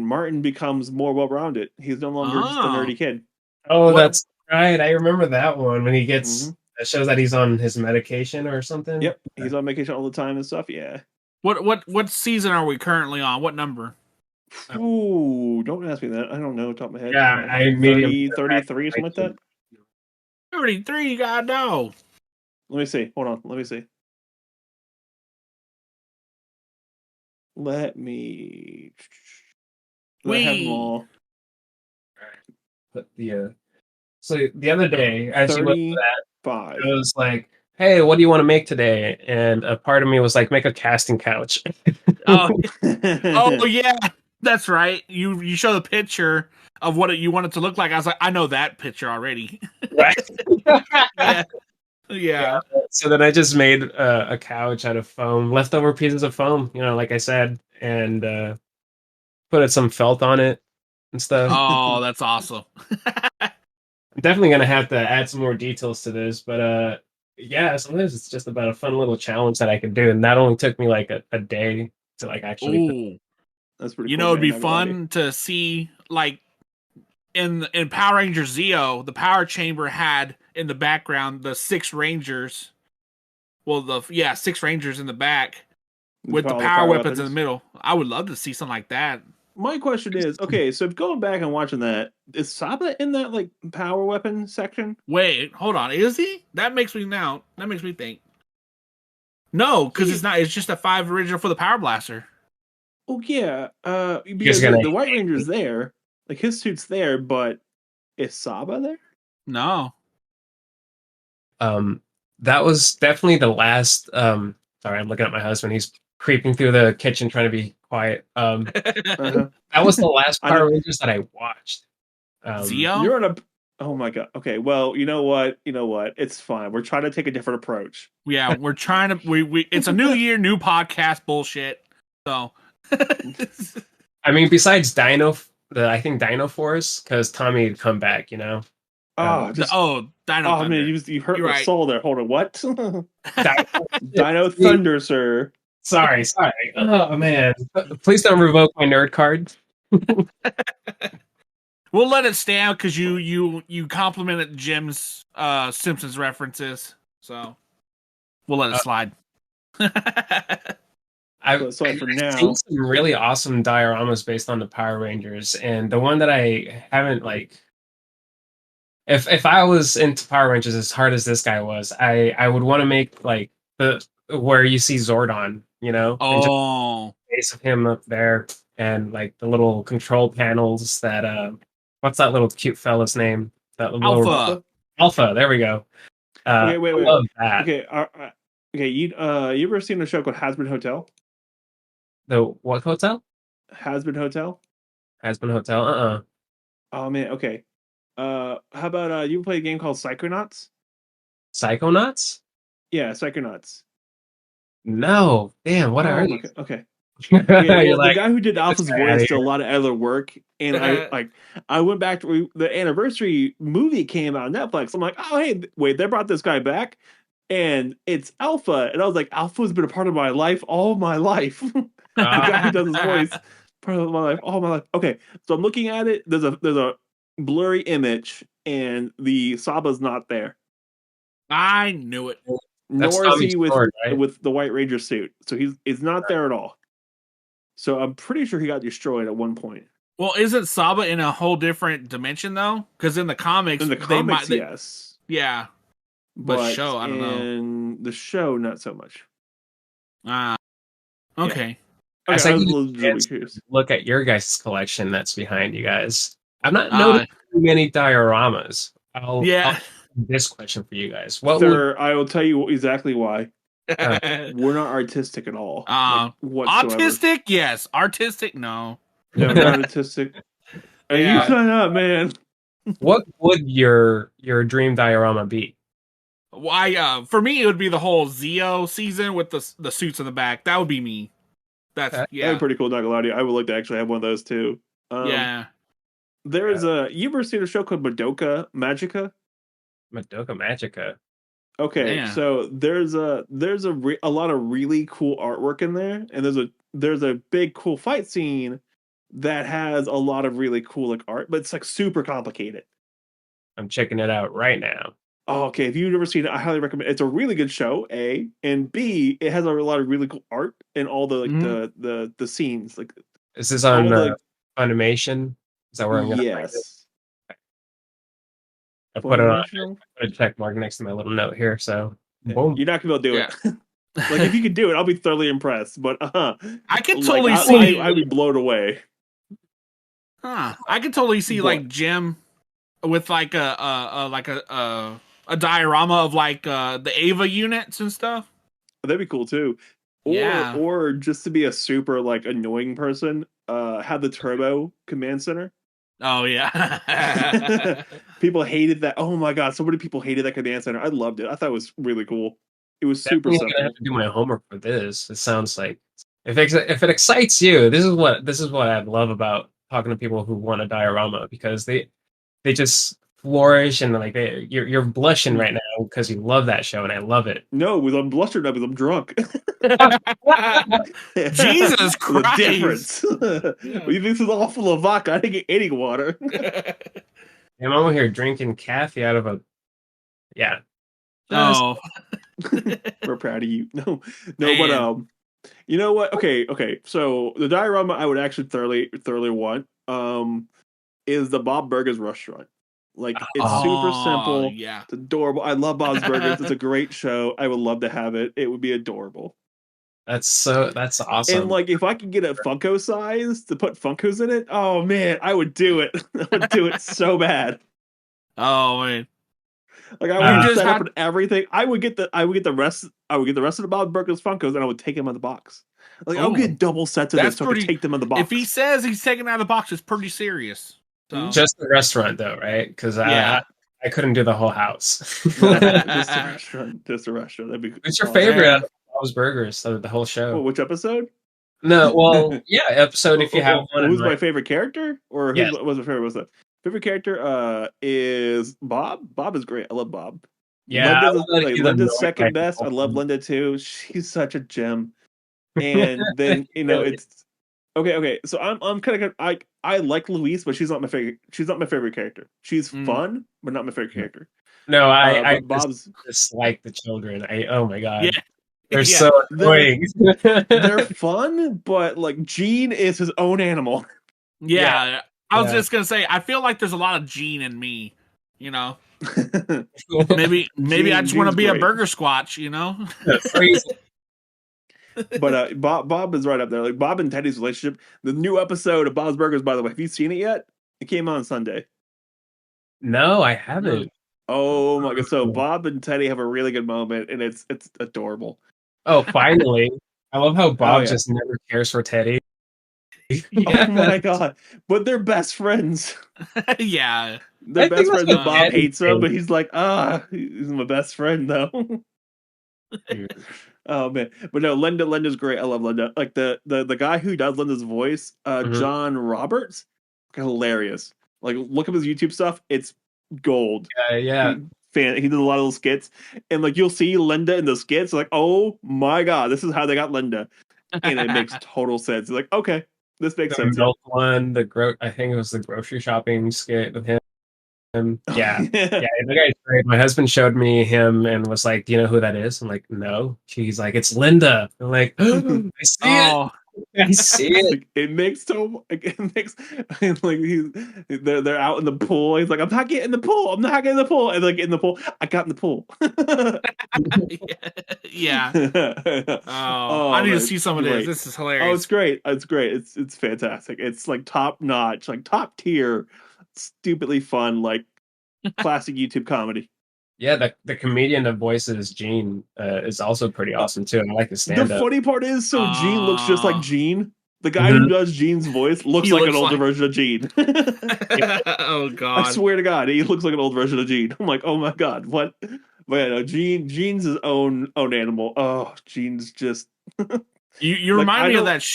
Martin becomes more well rounded. He's no longer just a Oh. nerdy kid. Oh, What that's right. I remember that one when he Hmm. gets it shows that he's on his medication or something. Yep, he's on vacation all the time and stuff. Yeah. what season are we currently on? What number? Ooh, don't ask me that. I don't know top of my head. Yeah, I immediately 30, went back 33 or to something like that. 33, you gotta know. Let me see. Hold on. Let me see. Let me. I have them We all. But so the other day, as you went through that, 35. it was like, "Hey, what do you want to make today?" And a part of me was like, "Make a casting couch." oh oh yeah. That's right. You show the picture of what you want it to look like. I was like, I know that picture already. Right. Yeah. So then I just made a couch out of foam, leftover pieces of foam, like I said, and put some felt on it and stuff. Oh, that's awesome. I'm definitely gonna have to add some more details to this, but yeah, sometimes it's just about a fun little challenge that I could do, and that only took me like a day to like actually. Ooh. That's pretty You cool. know, it'd man, be not gonna lie to you. fun to see like in Power Rangers Zeo, the power chamber had in the background the 6 Rangers. Well, 6 Rangers in the back with the All the power weapons in the middle. I would love to see something like that. My question is, okay, so going back and watching that, is Saba in that like power weapon section? Wait, hold on. Is he? That makes me think. No, because it's not. It's just a 5 original for the Power Blaster. Oh yeah, because the White Ranger's there, like his suit's there, but is Saba there? No. That was definitely the last. Sorry, I'm looking at my husband. He's creeping through the kitchen trying to be quiet. Uh-huh. That was the last I Power know- Rangers that I watched. Zeo? You're on a. Oh my god. Okay. Well, you know what? It's fine. We're trying to take a different approach. Yeah, we're trying to. We it's a new year, new podcast bullshit. So. I mean, besides I think Dino Force, because Tommy had come back. Dino. Oh Thunder. man, you hurt You're my right. soul there. Hold on, what? Dino Thunder, sir. Sorry. Oh man, please don't revoke my nerd card. We'll let it stand because you complimented Jim's Simpsons references, so we'll let it slide. I've So for now, seen some really awesome dioramas based on the Power Rangers, and the one that I haven't like. If I was into Power Rangers as hard as this guy was, I would want to make like the where you see Zordon, and just Oh, the face of him up there, and like the little control panels that what's that little cute fella's name? That little Alpha. Alpha. There we go. okay, wait. I love that. Okay, okay. You ever seen a show called Hasbro Hotel? The what hotel? Hasbro Hotel. Hasbro Hotel. Oh man. Okay. How about you play a game called Psychonauts? Psychonauts? Yeah, Psychonauts. No. Damn. What are Oh these? okay. Yeah, You're well, the like, guy who did "Get this Alpha's guy outta voice here." did a lot of other work, and I went back to the anniversary movie came out on Netflix. I'm like, oh hey, wait, they brought this guy back, and it's Alpha, and I was like, Alpha's been a part of my life all my life. The guy who does his voice, part of my life, all my life. Okay, so I'm looking at it. There's a blurry image, and the Saba's not there. I knew it. That's Nor is Tommy's he with sword, right? with the White Ranger suit. So he's not there at all. So I'm pretty sure he got destroyed at one point. Well, isn't Saba in a whole different dimension though? Because in the comics, In the comics, yes. Yeah, but show, I don't know. In the show, not so much. Okay. Okay, As I I was get a legitimately chance curious. look at your guys' collection that's behind you guys. I'm not noticing too many dioramas. I'll Yeah. this question for you guys. What Sir, I will tell you exactly why. We're not artistic at all. Whatsoever. Autistic? Yes. Artistic? No. No, not artistic. Are you shut up, man? what would your dream diorama be? Why? For me, it would be the whole Zeo season with the suits in the back. That would be me. That's That'd be pretty cool. Not gonna lie to you. I would like to actually have one of those too. Yeah. There's you ever seen a show called Madoka Magica? Madoka Magica. Okay, Yeah. so there's a lot of really cool artwork in there, and there's a big cool fight scene that has a lot of really cool like art, but it's like super complicated. I'm checking it out right now. Oh, okay. If you've never seen it, I highly recommend. It's a really good show. A and B, it has a lot of really cool art and all the like the scenes. Like, Is this on all the- Funimation? Is that where I'm gonna find it? yes. I put it on. Funimation? I put a check mark next to my little note here. So Yeah, boom. you're not gonna be able to do it. Like if you could do it, I'll be thoroughly impressed. But I could like, totally see. I'd be blown away. I could totally see like Jim with like a diorama of like the Ava units and stuff. That'd be cool too. Or Yeah. or just to be a super like annoying person had the Turbo Command Center. Oh yeah. People hated that. Oh my god, so many people hated that command center. I loved it. I thought it was really cool. It was super Definitely gonna simple. have to do my homework for this. It sounds like if it excites you, this is what I love about talking to people who want a diorama because they just flourish and like you're blushing right now because you love that show and I love it. No, because I'm blustered now because I'm drunk. Jesus The Christ. difference. Well, you think this is all full of vodka? I didn't get any water. I'm over here drinking coffee out of a yeah. Oh. We're proud of you. No, Man. but you know what? Okay. So the diorama I would actually thoroughly want is the Bob Burgers restaurant. Like it's super simple. Yeah. It's adorable. I love Bob's Burgers. It's a great show. I would love to have it. It would be adorable. That's awesome. And like if I could get a Funko size to put Funkos in it, oh man, I would do it. I would do it so bad. Oh man. Like I would set up and everything. I would get the rest of the Bob Burgers Funkos and I would take them out of the box. Like I'll get double sets of this so I could take them in the box. If he says he's taking it out of the box, it's pretty serious. So. Just the restaurant though, right? Because I couldn't do the whole house. Just a restaurant. Just a restaurant. That'd be What's your favorite of Bob's Burgers? The whole show. Well, which episode? No, well, yeah, episode if you have one. Who's my favorite character? Or yes. who was my favorite? What's that? Favorite character is Bob. Bob is great. I love Bob. Yeah, Linda's second best. I love Linda too. She's such a gem. And then it's okay. So I'm kind of I like Louise, but she's not my favorite. She's not my favorite character. She's fun, but not my favorite character. No, I Bob's dislike the children. Oh my god. Yeah. They're so annoying. They're fun, but like Gene is his own animal. Yeah. I was just gonna say, I feel like there's a lot of Gene in me, you know. maybe I just want to be a burger squatch, you know. But Bob is right up there. Like Bob and Teddy's relationship. The new episode of Bob's Burgers, by the way, have you seen it yet? It came on Sunday. No, I haven't. Oh my god! So Bob and Teddy have a really good moment, and it's adorable. Oh, finally! I love how Bob just never cares for Teddy. Oh my god! But they're best friends. Yeah, they're best friends. And Bob hates him, but he's like, he's my best friend though. Oh man, but no, Linda's great. I love Linda. Like the guy who does Linda's voice, John Roberts, hilarious. Like look up his YouTube stuff. It's gold. Yeah. He did a lot of little skits, and like you'll see Linda in the skits. Like, oh my god, this is how they got Linda, and it makes total sense. Like, okay, this makes sense. Milk one, I think it was the grocery shopping skit with him. Yeah, the guy's great. My husband showed me him and was like, "Do you know who that is?" I'm like, "No." He's like, "It's Linda." I'm like, "I see it. I see it." Like, it makes like they're out in the pool. He's like, "I'm not getting in the pool. I'm not getting in the pool." And like in the pool, I got in the pool. Yeah. I need to see some of this. This is hilarious. Oh, it's great. It's great. It's fantastic. It's like top notch, like top tier. Stupidly fun, like classic YouTube comedy. Yeah, the comedian that voices Gene is also pretty awesome too. I like the stand-up. The funny part is, Gene looks just like Gene. The guy who does Gene's voice looks like an older version of Gene. Oh god! I swear to God, he looks like an old version of Gene. I'm like, oh my god, what? But yeah, no, Gene's his own animal. Oh, Gene's just. You remind me of that.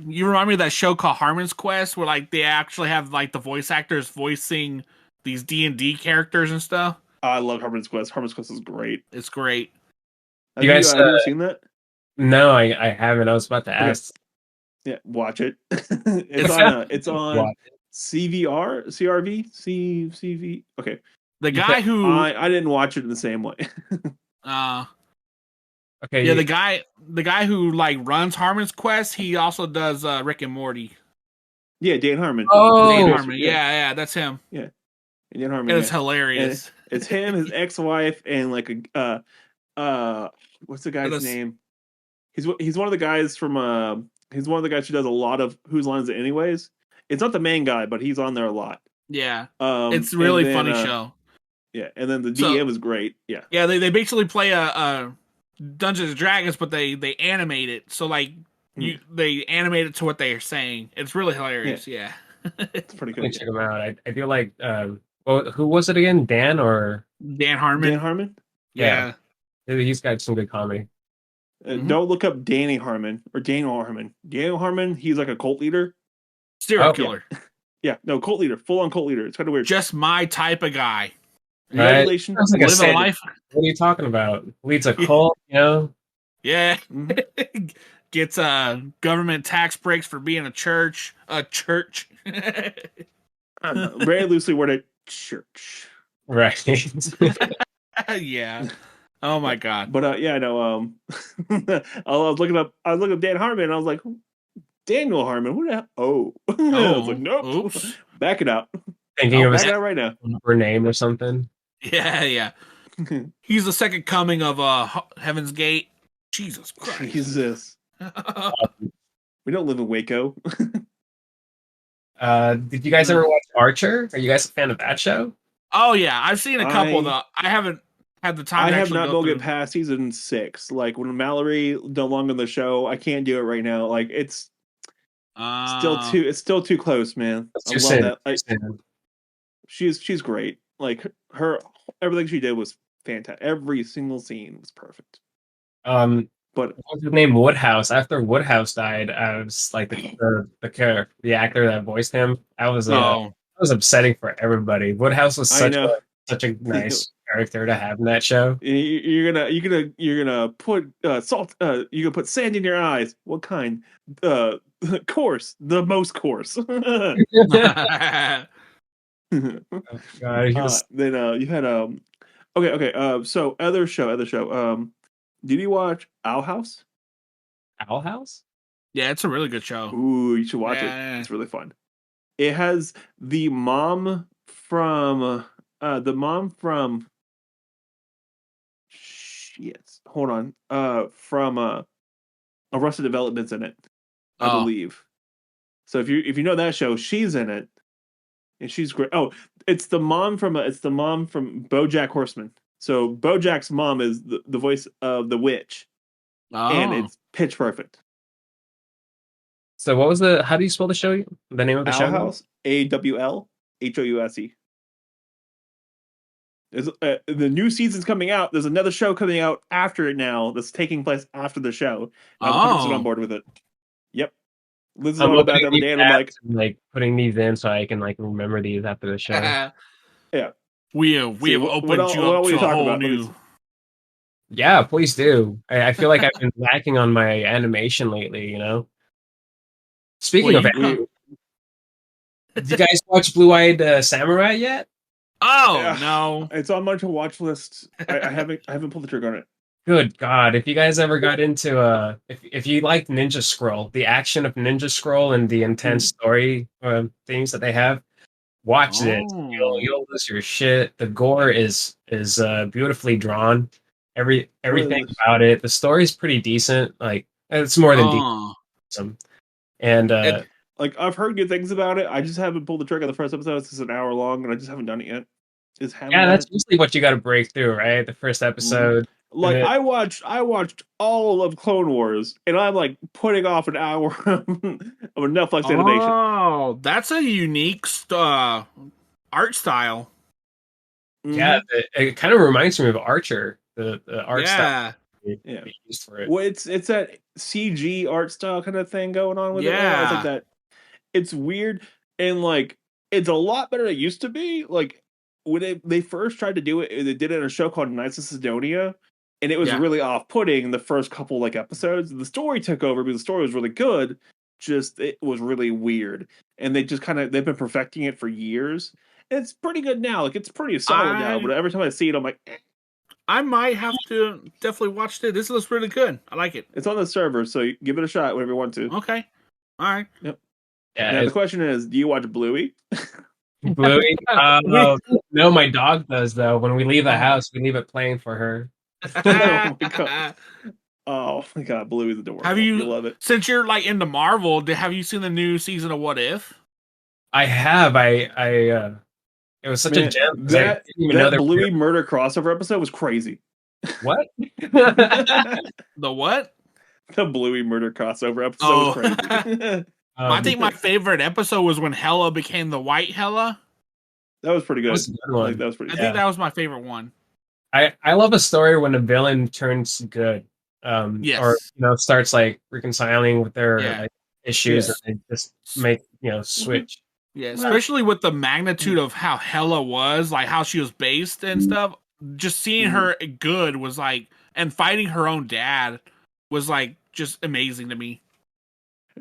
You remind me of that show called Harmon's Quest, where like they actually have like the voice actors voicing these D&D characters and stuff. I love Harmon's Quest. Harmon's Quest is great. It's great. Have you guys ever seen that? No, I haven't. I was about to ask. Yeah, watch it. It's on CVR, CRV, CV. Okay. The guy who I didn't watch it in the same way. Okay. Yeah, the guy who like runs Harmon's Quest, he also does Rick and Morty. Yeah, Dan Harmon. Oh, Dan Harmon. Yeah, that's him. Yeah, Dan Harmon. It's hilarious. And it's him, his ex-wife, and like what's the guy's name? He's one of the guys from he's one of the guys who does a lot of Whose Line Is It Anyways. It's not the main guy, but he's on there a lot. Yeah, it's a really funny show. Yeah, and then the DM is great. Yeah, they basically play a Dungeons and Dragons, but they animate it. So like they animate it to what they are saying. It's really hilarious. Yeah. It's pretty Let me good. check them out. I feel like well, who was it again? Dan or Dan Harmon. Dan Harmon? Yeah. he's got some good comedy. Don't look up Danny Harmon or Daniel Harmon. Daniel Harmon, he's like a cult leader. Serial killer. Yeah, no, cult leader, full on cult leader. It's kind of weird. Just my type of guy. Congratulations. Sounds like Live a Satan. life. What are you talking about? Leads a cult, you know? Yeah. Gets government tax breaks for being a church. Very loosely worded church. Right. Yeah. Oh my god. But yeah, no. I was looking up Dan Harmon, and I was like, Daniel Harmon. Who the hell? Oh, I was like, nope. Oops. Back it up. Thinking I'll of his back it out right now. name or something. Yeah. He's the second coming of Heaven's Gate. Jesus Christ. Jesus. We don't live in Waco. Did you guys ever watch Archer? Are you guys a fan of that show? Oh yeah, I've seen a couple. Though I haven't had the time. I to have not go get past season 6. Like when Mallory no longer on the show, I can't do it right now. Like it's still too close, man. I love that. Like, she's great. Like her everything she did was fantastic. Every single scene was perfect. But what was his name? Woodhouse. After Woodhouse died, I was like the actor that voiced him. That was upsetting for everybody. Woodhouse was such a nice character to have in that show. You're gonna put salt. You're gonna put sand in your eyes. What kind? Coarse. The most coarse. God, then you had okay. So other show. Did you watch Owl House? Owl House? Yeah, it's a really good show. Ooh, you should watch it. It's really fun. It has the mom from shit. Hold on. From Arrested Development's in it, I believe. So if you know that show, she's in it, and she's great. Oh, it's the mom from BoJack Horseman. So BoJack's mom is the voice of the witch, and it's pitch perfect. So what was how do you spell the show? The name of the show? Owl House, AWLHOUSE. The new season's coming out. There's another show coming out after it now that's taking place after the show. I'm 100% on board with it. Yep. Liz is all about it every day, and I'm like putting these in so I can like remember these after the show. Yeah. We have opened you up to a whole new. Yeah, please do. I feel like I've been lacking on my animation lately. You know. Speaking of anime, did you guys watch Blue Eyed Samurai yet? Oh no, it's on my to watch list. I haven't pulled the trigger on it. Good God! If you guys ever got into if you like Ninja Scroll, the action of Ninja Scroll and the intense story themes that they have, watch it. You'll lose your shit. The gore is beautifully drawn. Everything about it. The story is pretty decent. Like it's more than decent. And like I've heard good things about it. I just haven't pulled the trigger on the first episode. It's an hour long, and I just haven't done it yet. That's usually what you got to break through, right? The first episode. Like I watched all of Clone Wars, and I'm like putting off an hour of a Netflix animation. Oh, that's a unique art style. Yeah, it kind of reminds me of Archer. The art style. Yeah. Used for it. Well, it's that CG art style kind of thing going on with it. Right? It's like that. It's weird, and like it's a lot better than it used to be. Like when they first tried to do it, they did it in a show called Knights of Sidonia, and it was really off-putting the first couple like episodes. The story took over because the story was really good. Just it was really weird, and they've been perfecting it for years. And it's pretty good now. Like it's pretty solid now. But every time I see it, I'm like, I might have to definitely watch it. This looks really good. I like it. It's on the server, so give it a shot whenever you want to. Okay. All right. Yep. Yeah. Now, the question is, do you watch Bluey? Bluey? No, my dog does though. When we leave the house, we leave it playing for her. Oh my god, Bluey's adorable. Have you love it? Since you're like into Marvel, have you seen the new season of What If? I have. It was such a gem. That Bluey murder crossover episode was crazy. What? The what? The Bluey murder crossover episode Oh. was crazy. I think my favorite episode was when Hela became the White Hela. That was pretty That good. was a good one. Like, that was pretty. I think that was my favorite one. I love a story when a villain turns good. Yes. Or starts like reconciling with their like, issues and they just make switch. Yeah, especially with the magnitude of how Hela was, like how she was based and stuff. Just seeing her good was like, and fighting her own dad was like just amazing to me.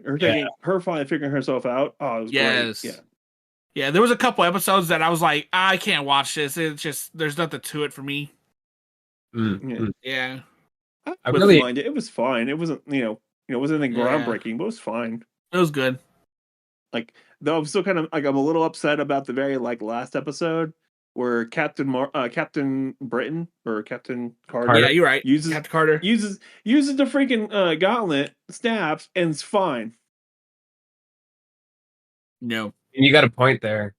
Her finally figuring herself out. Oh, it was great. Yeah. There was a couple episodes that I was like, I can't watch this. It's just there's nothing to it for me. Yeah. I really mind it. It was fine. It wasn't it wasn't anything groundbreaking, but it was fine. It was good. Like, though I'm still kind of like, I'm a little upset about the very last episode where Captain Britain or Captain Carter. Yeah, you're right. Captain Carter uses the freaking gauntlet, snaps, and it's fine. No, and you got a point there.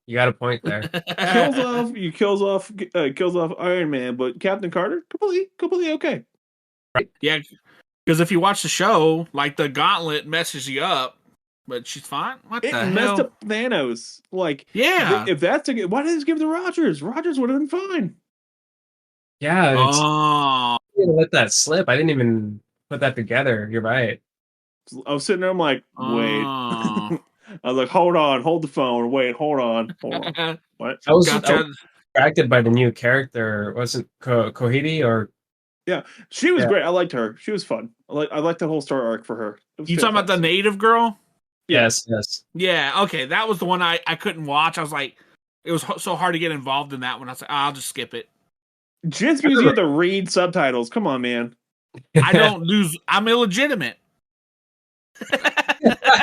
kills off Iron Man, but Captain Carter completely okay. Right. Yeah, because if you watch the show, like the gauntlet messes you up. But she's fine. What the hell? It messed up Thanos. Like, if that's why did they give it to Rogers? Rogers would have been fine. Yeah. I didn't let that slip. I didn't even put that together. You're right. I was sitting there. I'm like, wait. I was like, hold the phone. Wait, hold on. What? I was distracted by the new character. Wasn't Kohidi or? Yeah, she was great. I liked her. She was fun. I liked the whole story arc for her. You talking about the native girl? Yes. Yeah, okay. That was the one I couldn't watch. I was like, it was so hard to get involved in that one. I was like, I'll just skip it. Just because you have to read subtitles. Come on, man. I don't lose. I'm illegitimate. It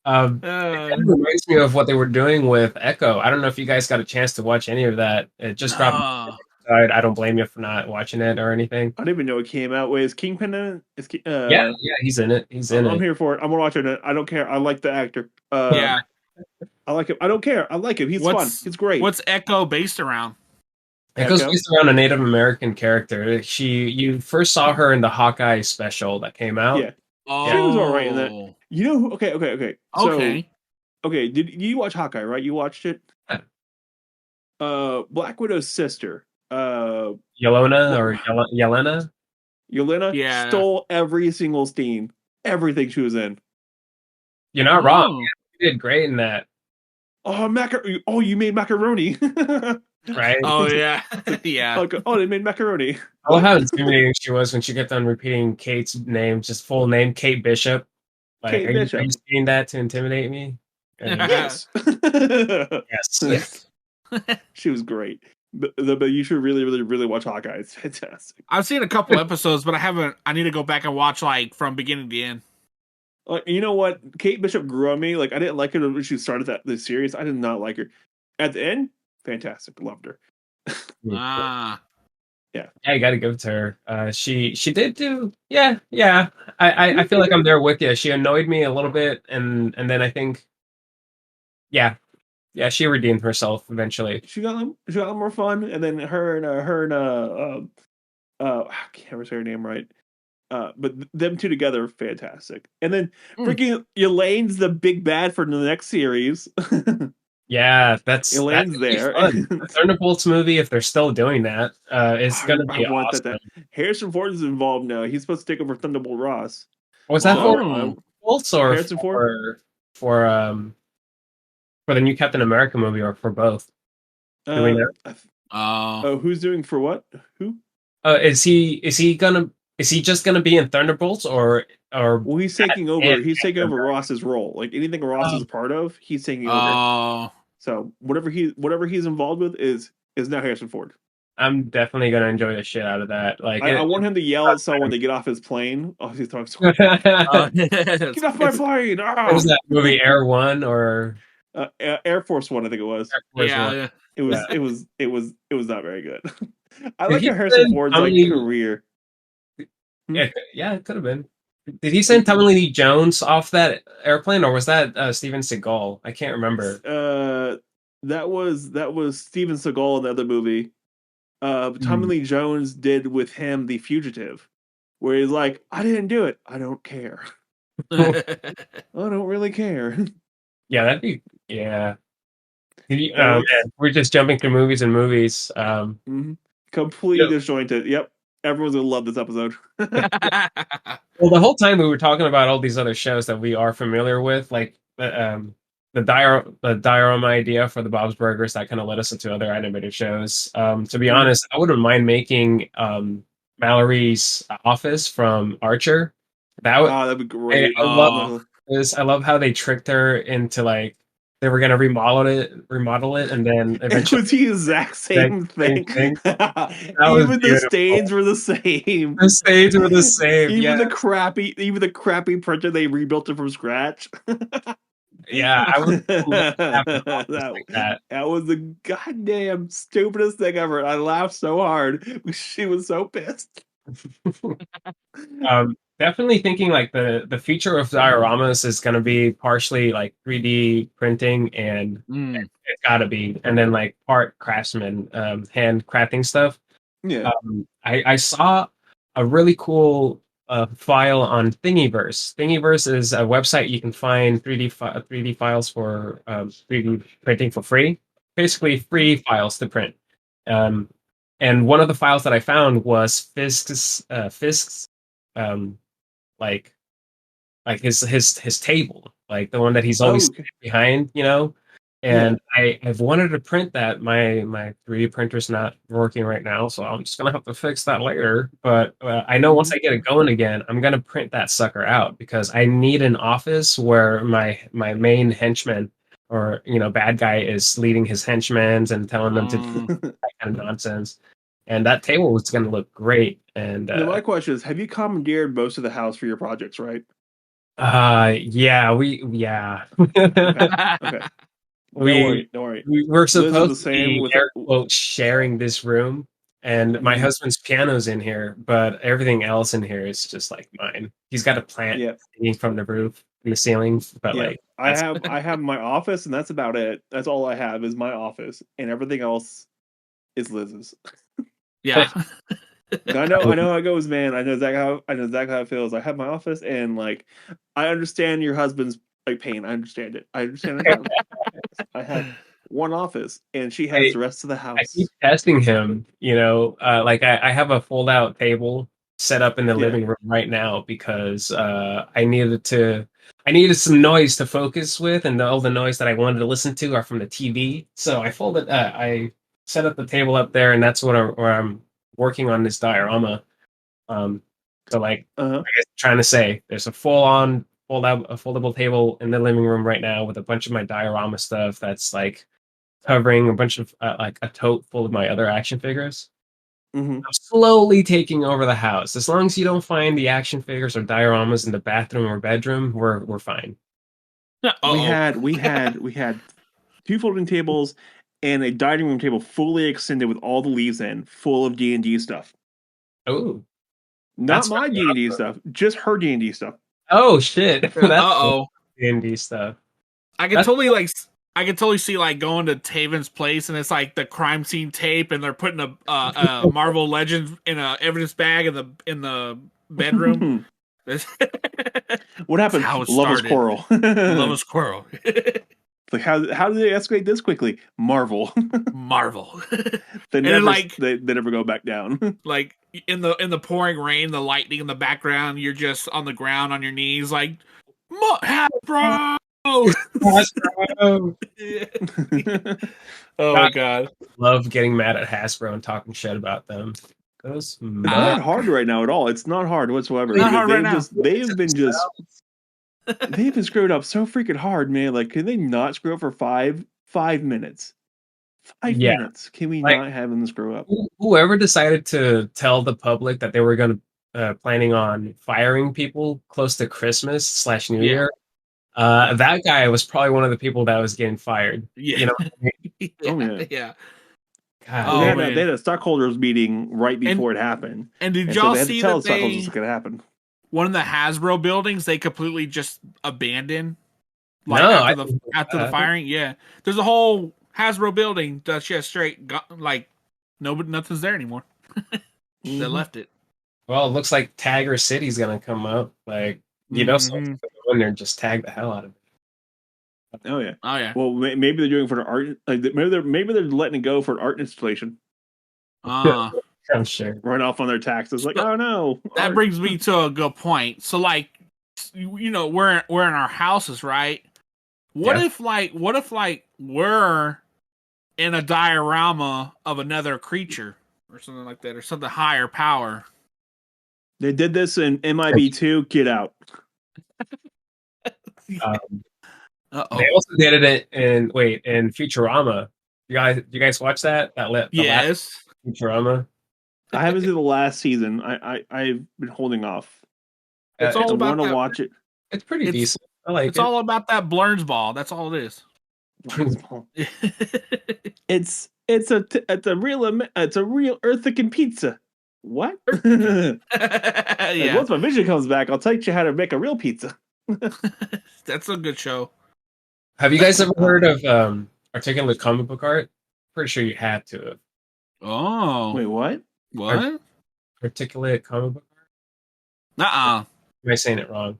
reminds me of what they were doing with Echo. I don't know if you guys got a chance to watch any of that. It just dropped. I don't blame you for not watching it or anything. I didn't even know it came out. Wait, is Kingpin in it? Yeah, he's in it. I'm here for it. I'm watching it. I don't care. I like the actor. I like him. I don't care. I like him. He's fun. He's great. What's Echo based around? Echo's based around a Native American character. You first saw her in the Hawkeye special that came out. Yeah. She was all right in that. Okay. Okay. Did you watch Hawkeye? Right? You watched it. Black Widow's sister. Yelena stole every single scene, everything she was in. You're not wrong. You did great in that. Oh, you made macaroni. Right? Oh yeah. Oh, they made macaroni. I love how intimidating she was when she kept on repeating Kate's name, just full name, Kate Bishop. Like, are you saying that to intimidate me? Yes. Yes. She was great. But you should really, really, really watch Hawkeye. It's fantastic. I've seen a couple episodes, but I haven't. I need to go back and watch like from beginning to end. Like, you know what? Kate Bishop grew on me. Like, I didn't like her when she started the series. I did not like her. At the end, fantastic. Loved her. Yeah, you got to give it to her. She did do. Yeah. I feel like I'm there with you. She annoyed me a little bit, and then I think, yeah, she redeemed herself eventually. She got a lot more fun, and then her and I can't remember her name right. But them two together, fantastic. And then freaking Elaine's the big bad for the next series. Yeah, Elaine's there. The Thunderbolts movie, if they're still doing that, is going to be awesome. Harrison Ford is involved now. He's supposed to take over Thunderbolt Ross. Was that for Thunderbolts or Harrison Ford? For the new Captain America movie, or for both? Do we know? Who's doing for what? Who? Is he just gonna be in Thunderbolts or? Well, he's taking over. He's taking over Ross's role. Like anything Ross is a part of, he's taking over. So whatever he's involved with is now Harrison Ford. I'm definitely gonna enjoy the shit out of that. Like, I want him to yell at someone when they get off his plane. Oh, he's talking. Get off my plane! What was that movie? Air One or Air Force One? I think it was. Yeah. It was not very good. I like Harrison Ford's career. Yeah, it could have been. Did he send Tommy Lee Jones off that airplane, or was that Steven Seagal? I can't remember. That was Steven Seagal in the other movie. Tommy Lee Jones did with him The Fugitive, where he's like, "I didn't do it. I don't care. I don't really care." Yeah, that'd be yeah. Yeah, Man, we're just jumping through movies and movies. completely Yep. disjointed. Yep, everyone's gonna love this episode. Well, the whole time we were talking about all these other shows that we are familiar with, like the diorama idea for the Bob's Burgers, that kind of led us into other animated shows. To be honest, I wouldn't mind making Mallory's office from Archer. That'd be great. I love this. I love how they tricked her into like they were gonna remodel it, and then It eventually was the exact same thing. was Even the beautiful. stains were the same. The stains were the same. Even Yeah, the crappy printer, they rebuilt it from scratch. yeah. I would love to have an office that, like that. that was the goddamn stupidest thing ever. I laughed so hard. She was so pissed. Definitely thinking like the future of dioramas is going to be partially like 3D printing, and it's got to be, and then like part craftsman, hand crafting stuff. Yeah. I saw a really cool file on Thingiverse. Thingiverse is a website you can find 3D files for 3D printing for free. Basically, free files to print. And one of the files that I found was Fisk's like his table, like the one that he's always behind, And I've wanted to print that. My 3D printer's not working right now, so I'm just gonna have to fix that later. But I know once I get it going again, I'm gonna print that sucker out because I need an office where my main henchman or bad guy is leading his henchmen and telling them to do that kind of nonsense. And that table was gonna look great. And my question is, have you commandeered most of the house for your projects, right? yeah. Okay. Don't worry. We're supposed the to be with air quotes sharing this room, and my husband's piano's in here, but everything else in here is just like mine. He's got a plant hanging from the roof in the ceiling, but like I have my office, and that's about it. That's all I have is my office, and everything else is Liz's. Yeah. I know how it goes, man. I know exactly how it feels. I have my office, and like, I understand your husband's like pain. I understand it. I have one office, and she has the rest of the house. I keep testing him. Like I have a fold-out table set up in the living room right now because I needed some noise to focus with, and all the noise that I wanted to listen to are from the TV. So I set up the table up there, and that's where I'm working on this diorama. So like I guess I'm trying to say there's a foldable table in the living room right now with a bunch of my diorama stuff that's like covering a bunch of like a tote full of my other action figures. I'm slowly taking over the house. As long as you don't find the action figures or dioramas in the bathroom or bedroom, we're fine. We had 2 folding tables and a dining room table fully extended with all the leaves in, full of D&D stuff. Oh, not my D&D stuff, just her D&D stuff. Oh shit! That's D&D stuff. I can totally see like going to Taven's place and it's like the crime scene tape and they're putting a Marvel Legends in a evidence bag in the bedroom. What happened? Love a squirrel. Love a squirrel. Like how did they escalate this quickly? Marvel. They never go back down. Like in the pouring rain, the lightning in the background, you're just on the ground on your knees, like Hasbro. Oh my god! Love getting mad at Hasbro and talking shit about them. It's not hard right now at all. It's not hard whatsoever. They've been screwed up so freaking hard, man. Like, can they not screw up for 5 minutes? 5 minutes. Can we not have them screw up? Whoever decided to tell the public that they were going to planning on firing people close to Christmas / New Year, that guy was probably one of the people that was getting fired. Yeah. You know what I mean? Yeah. God, they had a stockholders meeting right before it happened. And did y'all see tell that stockholders it's going to happen? One of the Hasbro buildings they completely just abandoned. Like after the firing, there's a whole Hasbro building that's just straight nothing's there anymore. They left it. Well, it looks like Tagger City's gonna come up. Like, someone's gonna go in there and just tag the hell out of it. Oh yeah. Oh yeah. Well, maybe they're doing it for an art. Like maybe they're letting it go for an art installation. I'm sure. Run off on their taxes. Like, oh no. That art. brings me to a good point. So like, we're in our houses, right? What if we're in a diorama of another creature or something like that, or something higher power? They did this in MIB2. Get out. They also did it in Futurama. You guys watch that? The last Futurama. I haven't seen the last season. I've been holding off. It's all I about want to that. watch it. It's pretty decent. I like it's all about that Blurns ball. That's all it is. It's a real Earthican pizza. What? Yeah. Like, once my vision comes back, I'll teach you how to make a real pizza. That's a good show. Have you guys ever heard of articulate comic book art? Pretty sure you had to have. Oh. Wait, what? What? Articulate comic book art? Am I saying it wrong?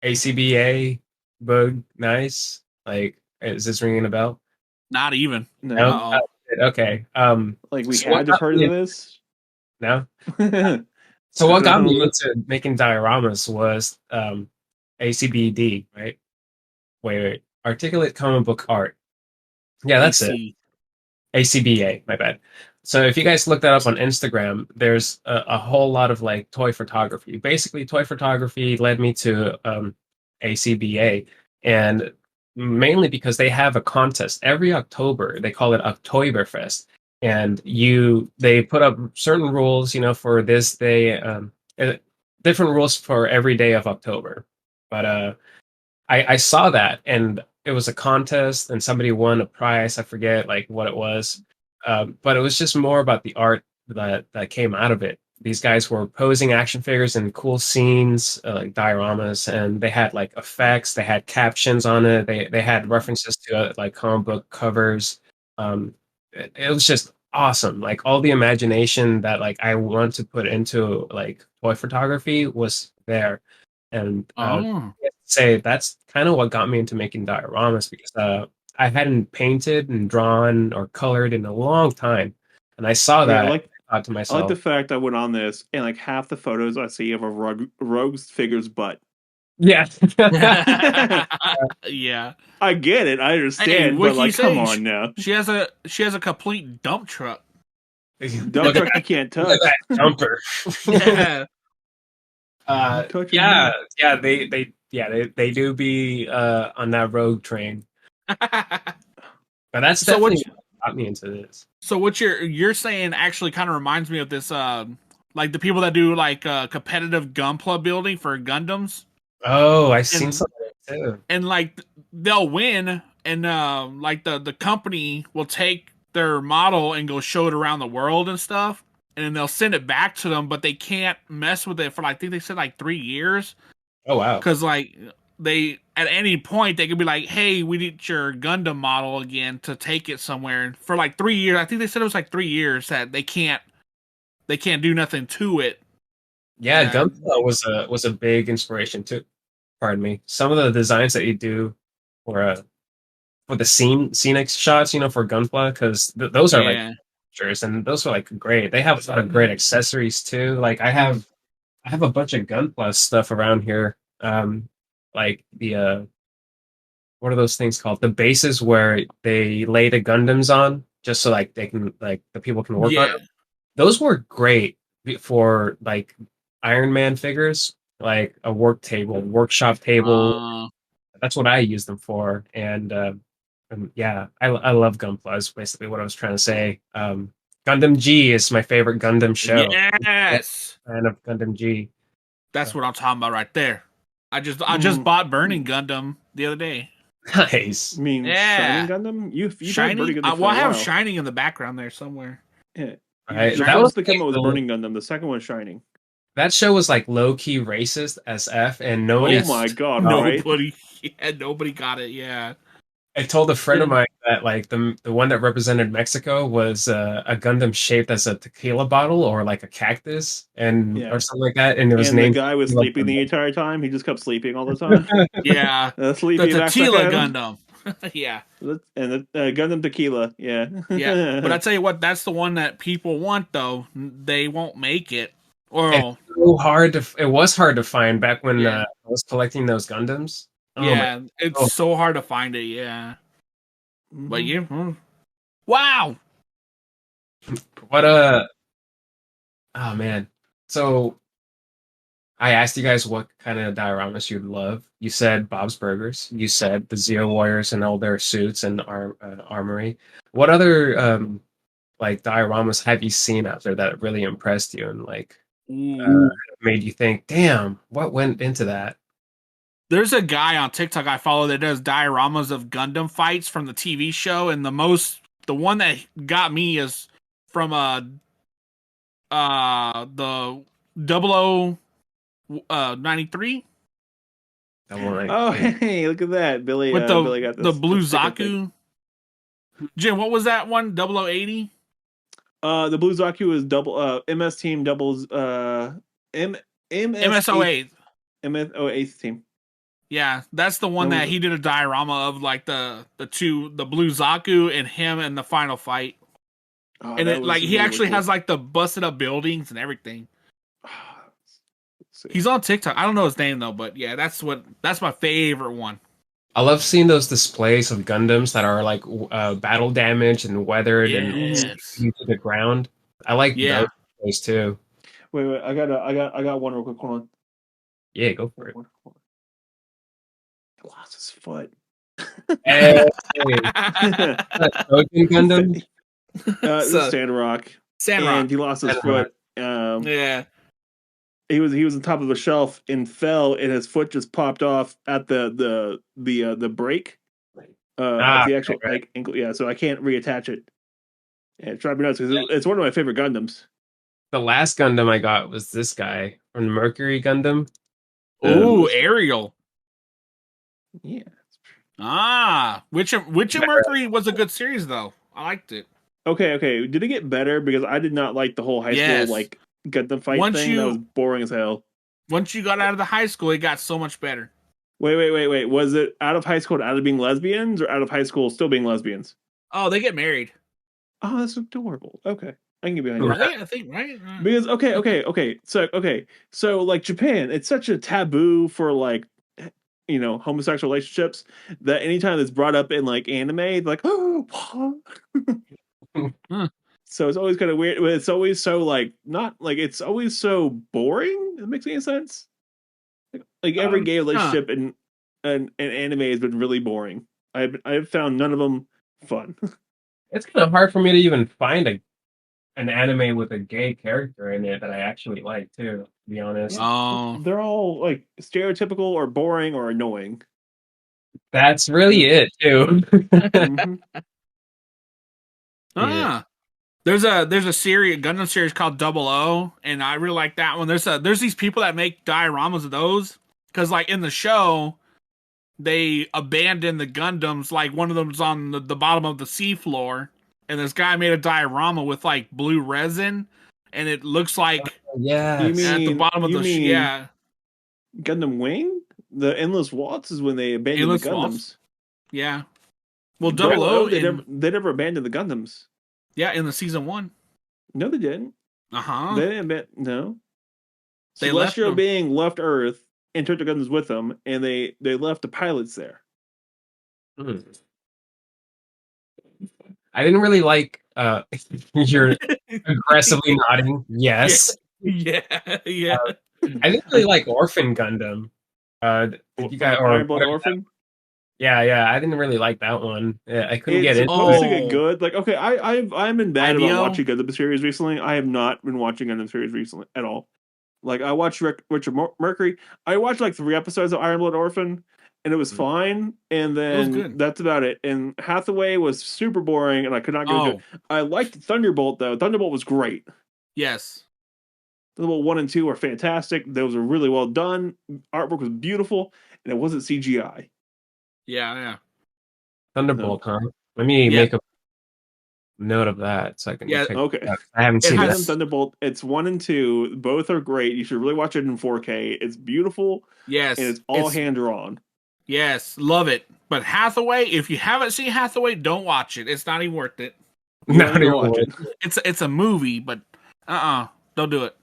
ACBA, bug, nice. Like, is this ringing a bell? Not even. No. Okay. Like we so had to have heard of this. No. So what got me into making dioramas was ACBD, right? Wait. Articulate comic book art. Yeah, that's it. ACBA, my bad. So if you guys look that up on Instagram, there's a whole lot of like toy photography. Basically, toy photography led me to ACBA, and mainly because they have a contest every October. They call it Oktoberfest, and they put up certain rules, for this day, different rules for every day of October. But I saw that, and it was a contest, and somebody won a prize. I forget like what it was, but it was just more about the art that came out of it. These guys were posing action figures in cool scenes, like dioramas, and they had like effects. They had captions on it. They had references to like comic book covers. It was just awesome. Like all the imagination that like I want to put into like toy photography was there, and say that's kind of what got me into making dioramas, because I hadn't painted and drawn or colored in a long time, and I saw that. I thought to myself, I like the fact I went on this and like half the photos I see of a rogue's figure's butt. Yeah. Yeah. I get it. I understand, but like, come on now. She has a complete dump truck. Dump truck you can't touch. Look at that dumper. Yeah. They do be on that rogue train. But that's definitely what got me into this. So what you're saying actually kind of reminds me of this, like the people that do like competitive Gunpla building for Gundams. Oh, I've seen something too. And like they'll win, and like the company will take their model and go show it around the world and stuff, and then they'll send it back to them, but they can't mess with it for like, I think they said like 3 years. Oh wow! Because like they at any point they could be like, "Hey, we need your Gundam model again to take it somewhere." And for like 3 years, I think they said it was like 3 years that they can't do nothing to it. Yeah, Gunpla was a big inspiration too. Pardon me. Some of the designs that you do for the scenic shots, for Gunpla, because those are like pictures, and those are like great. They have a lot of great accessories too. Like I have a bunch of Gunpla stuff around here. Like the what are those things called? The bases where they lay the Gundams on, just so like they can like the people can work on them. Those were great for like Iron Man figures, like a workshop table. That's what I use them for. And yeah, I love Gunpla. Is basically what I was trying to say. Gundam G is my favorite Gundam show. Yes, fan of Gundam G. That's what I'm talking about right there. I just bought Burning Gundam the other day. Nice. I mean, Shining Gundam? You Shining? Well, I have Shining in the background there somewhere. Yeah. Right. The first that came out was Burning Gundam. The second one was Shining. That show was like low key racist as F, and nobody. Oh my god! Nobody got it. Yeah. I told a friend of mine that like the one that represented Mexico was a Gundam shaped as a tequila bottle or like a cactus and Yeah. or something like that, and it was And the named guy was Tequila sleeping the Gundam. entire time. He just kept sleeping all the time. Yeah, the Sleepy Tequila Mexican. Gundam. Yeah, And the Gundam Tequila. Yeah. yeah. But I tell you what, that's the one that people want though. They won't make it. Or It was hard to find back when Yeah. I was collecting those Gundams. Oh my! yeah, it's Oh. so hard to find it. Yeah, but Mhm. yeah. Wow. What oh man. So I asked you guys what kind of dioramas you'd love. You said Bob's Burgers. You said the Zeo Warriors and all their suits and armory. What other like dioramas have you seen out there that really impressed you and like Ooh. made you think, "Damn, what went into that?" There's a guy on TikTok I follow that does dioramas of Gundam fights from the TV show, and the one that got me is from the 0093 That one, like, Oh, hey, look at that. Billy with Billy got the this blue sticker thing. Zaku. Jim, what was that one? 0080? The Blue Zaku is double MS team doubles M MSO8. MS08 team. Yeah, that's the one That that was- he did a diorama of, like the blue Zaku and him in the final fight. Oh, And that it was like he really actually cool. has like the busted up buildings and everything. Let's see. He's on TikTok. I don't know his name though, but yeah, that's my favorite one. I love seeing those displays of Gundams that are like battle damaged and weathered and Yes. into the ground. I like Yeah. those displays too. Wait, I got one real quick. Hold on. Yeah, go for it. He lost his foot. Hey, Trojan Gundam. This So- is Sandrock. Sandrock. And he lost his Sandrock. foot. Yeah. He was on top of a shelf and fell, and his foot just popped off at the break. At the actual right. like ankle. Yeah, so I can't reattach it. Yeah, it's driving me nuts because it's one of my favorite Gundams. The last Gundam I got was this guy from Mercury Gundam. Ooh, Ariel. Yeah. Witch of Mercury was a good series though. I liked it. Okay. Did it get better? Because I did not like the whole high Yes. school like Gundam fight Once thing. That was boring as hell. Once you got out of the high school, it got so much better. Wait. Was it out of high school out of being lesbians or out of high school still being lesbians? Oh, they get married. Oh, that's adorable. Okay. I can get behind Right. that. I think, right? Because So like Japan, it's such a taboo for like homosexual relationships that anytime it's brought up in like anime, like oh so it's always kind of weird. But it's always so like not like it's always so boring. If it makes any sense. Like every gay relationship in anime has been really boring. I've found none of them fun. It's kind of hard for me to even find an anime with a gay character in it that I actually like too, to be honest. Oh, They're all like stereotypical or boring or annoying. That's really it too. Mhm. Yeah. There's a Gundam series called Double O, and I really like that one. There's these people that make dioramas of those because like in the show, they abandon the Gundams. Like one of them's on the bottom of the seafloor, and this guy made a diorama with like blue resin, and it looks like Yeah. You at the mean- bottom of you the mean- yeah. Gundam Wing? The Endless Waltz is when they abandoned Endless the Gundams. Waltz? Yeah. Well, Double Double O, they never abandoned the Gundams. yeah, in the season 1. No, they didn't. Uh-huh. They didn't. No. They left Celestial them. being left Earth and took the Gundams with them, and they left the pilots there. Hmm. I didn't really like you're aggressively nodding. Yes. Yeah. I didn't really like Orphan Gundam. Did you guys or Iron Blood Orphan. yeah, I didn't really like that one. Yeah, I couldn't get It's into supposed to it. get good. Like, okay, I've been bad about IDO? watching Gundam series recently. I have not been watching Gundam series recently at all. Like, I watched Richard Mercury. I watched like 3 episodes of Iron Blood Orphan, and it was fine. And then good. that's about it. And Hathaway was super boring, and I could not get into it. I liked Thunderbolt though. Thunderbolt was great. Yes. Thunderbolt 1 and 2 are fantastic. Those were really well done. Artwork was beautiful, and it wasn't CGI. Yeah. Thunderbolt, huh? Let me Yeah. make a note of that so I can Yeah, check. Okay. it out. I haven't It seen has- Gundam that. Thunderbolt. It's 1 and 2. Both are great. You should really watch it in 4K. It's beautiful Yes. and it's all hand drawn. Yes, love it. But Hathaway, if you haven't seen Hathaway, don't watch it. It's not even worth it. You No, don't need to watch it. It's a movie, but don't do it.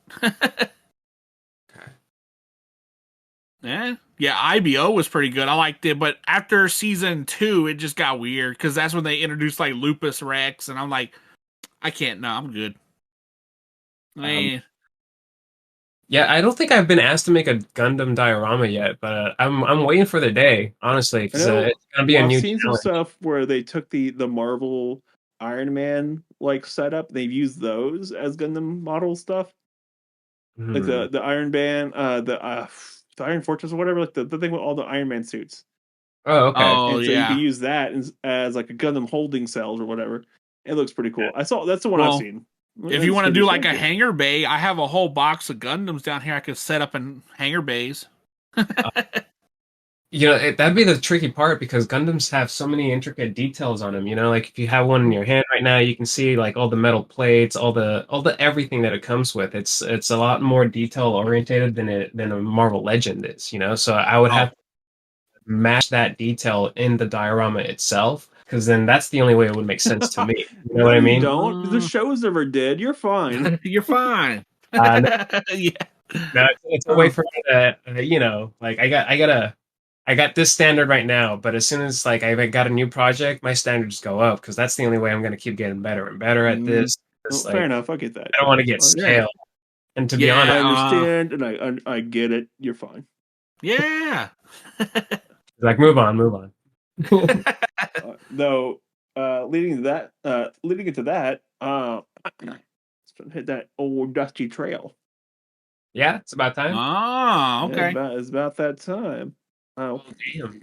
Yeah, IBO was pretty good. I liked it, but after season 2, it just got weird because that's when they introduced like Lupus Rex, and I'm like, I can't. No, I'm good. Man, Yeah, I don't think I've been asked to make a Gundam diorama yet, but I'm waiting for the day, honestly, I because know. it's gonna be a I've new seen some challenge. stuff where they took the Marvel Iron Man like setup. They've used those as Gundam model stuff, like Hmm. the Iron Band, the Iron Fortress or whatever, like the thing with all the Iron Man suits. Oh, okay. oh And so you can yeah. use that as like a Gundam holding cells or whatever. It looks pretty cool. That's the one I've Well, seen. If you want to do like a hangar bay, I have a whole box of Gundams down here I could set up in hangar bays. You know, that'd be the tricky part because Gundams have so many intricate details on them. You know, like if you have one in your hand right now, you can see like all the metal plates, all the everything that it comes with. It's a lot more detail orientated than a Marvel Legend is. You know, so I would have to match that detail in the diorama itself because then that's the only way it would make sense to me. You know No, what I you mean? don't. The shows never did. You're fine. You're fine. No, Yeah. no, it's a way for me to, you know, like I got this standard right now, but as soon as like I got a new project, my standards go up because that's the only way I'm going to keep getting better and better at this. Well, It's fair like enough. I get that. I don't want to get stale. And to be Yeah. honest, I understand, and I get it. You're fine. Yeah. like move on. Though, leading into that, let's hit that old dusty trail. Yeah, it's about time. Oh, okay. Yeah, it's about that time. Oh, Damn.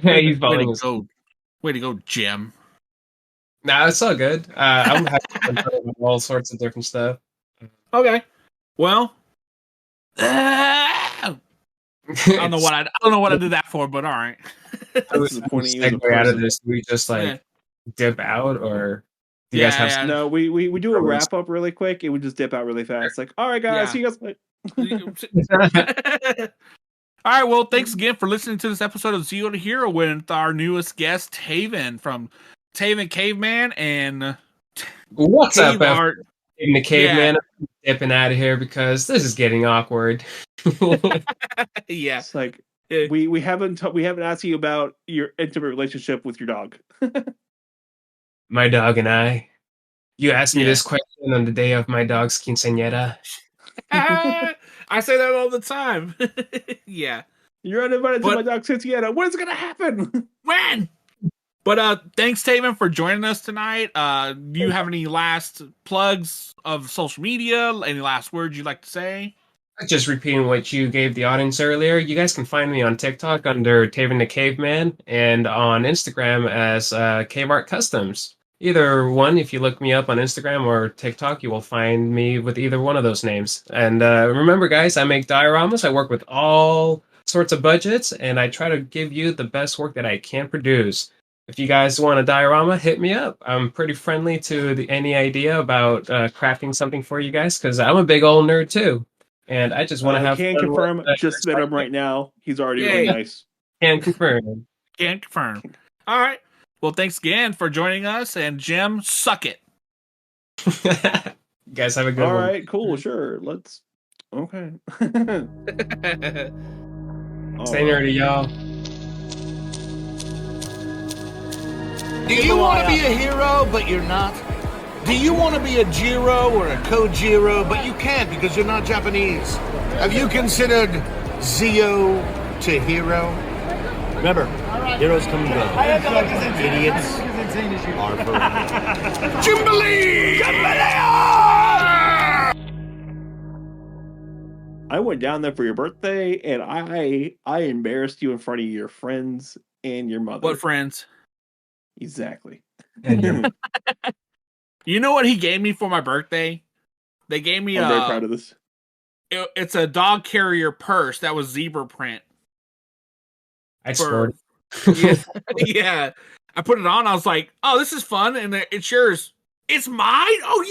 He's falling asleep. Way to go, Jim. Nah, it's all good. I'm having fun with all sorts of different stuff. Okay. Well, I don't know what I did that for, but all right. That's the point of you as a segue out of person. this. We just like Yeah. dip out, or do you guys have? Yeah. No, we do a wrap up really quick. It would just dip out really fast. Like, all right, guys, Yeah. see you guys later. All right, well, thanks again for listening to this episode of Zero to Hero with our newest guest, Taven from Taven Caveman and What's Cave up, Art. in the caveman? I'm dipping out of here because this is getting awkward. Yeah, It's like we haven't asked you about your intimate relationship with your dog. My dog and I. You asked me this question on the day of my dog's quinceañera. I say that all the time. Yeah. You're uninvited to my dog's quinceañera. When is it gonna happen? When? But thanks, Taven, for joining us tonight. Do you have any last plugs of social media? Any last words you'd like to say? Just repeating what you gave the audience earlier, you guys can find me on TikTok under Taven the Caveman and on Instagram as Cave Art Customs. Either one, if you look me up on Instagram or TikTok, you will find me with either one of those names. And remember, guys, I make dioramas. I work with all sorts of budgets, and I try to give you the best work that I can produce. If you guys want a diorama, hit me up. I'm pretty friendly to any idea about crafting something for you guys because I'm a big old nerd too. And I just want to have Can fun confirm. with, Just met him right now. He's already Yay. really nice. Can confirm. Can confirm. All right. Well, thanks again for joining us. And Jim, suck it. You guys have a good All one. right, cool, sure. Let's. Okay. Stay nerdy, y'all. Do you want to be a hero, but you're not? Do you want to be a Jiro or a Kojiro, but you can't because you're not Japanese? Have you considered Zeo to Hero? Remember, heroes come and go. Idiots are forever. Jimbalee! I went down there for your birthday, and I embarrassed you in front of your friends and your mother. What friends? Exactly. You know what he gave me for my birthday? They gave me I'm very proud of this. It's a dog carrier purse that was zebra print. I scored. Yeah, yeah. I put it on. I was like, "Oh, this is fun," and it's yours. It's mine. Oh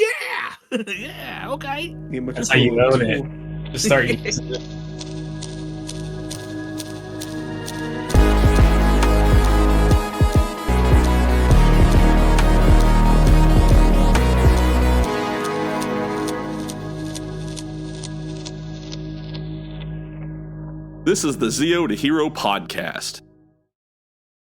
yeah, yeah. Okay. Yeah, but That's just how you cool, own just it. cool. Just start using it. This is the Zeo to Hero podcast.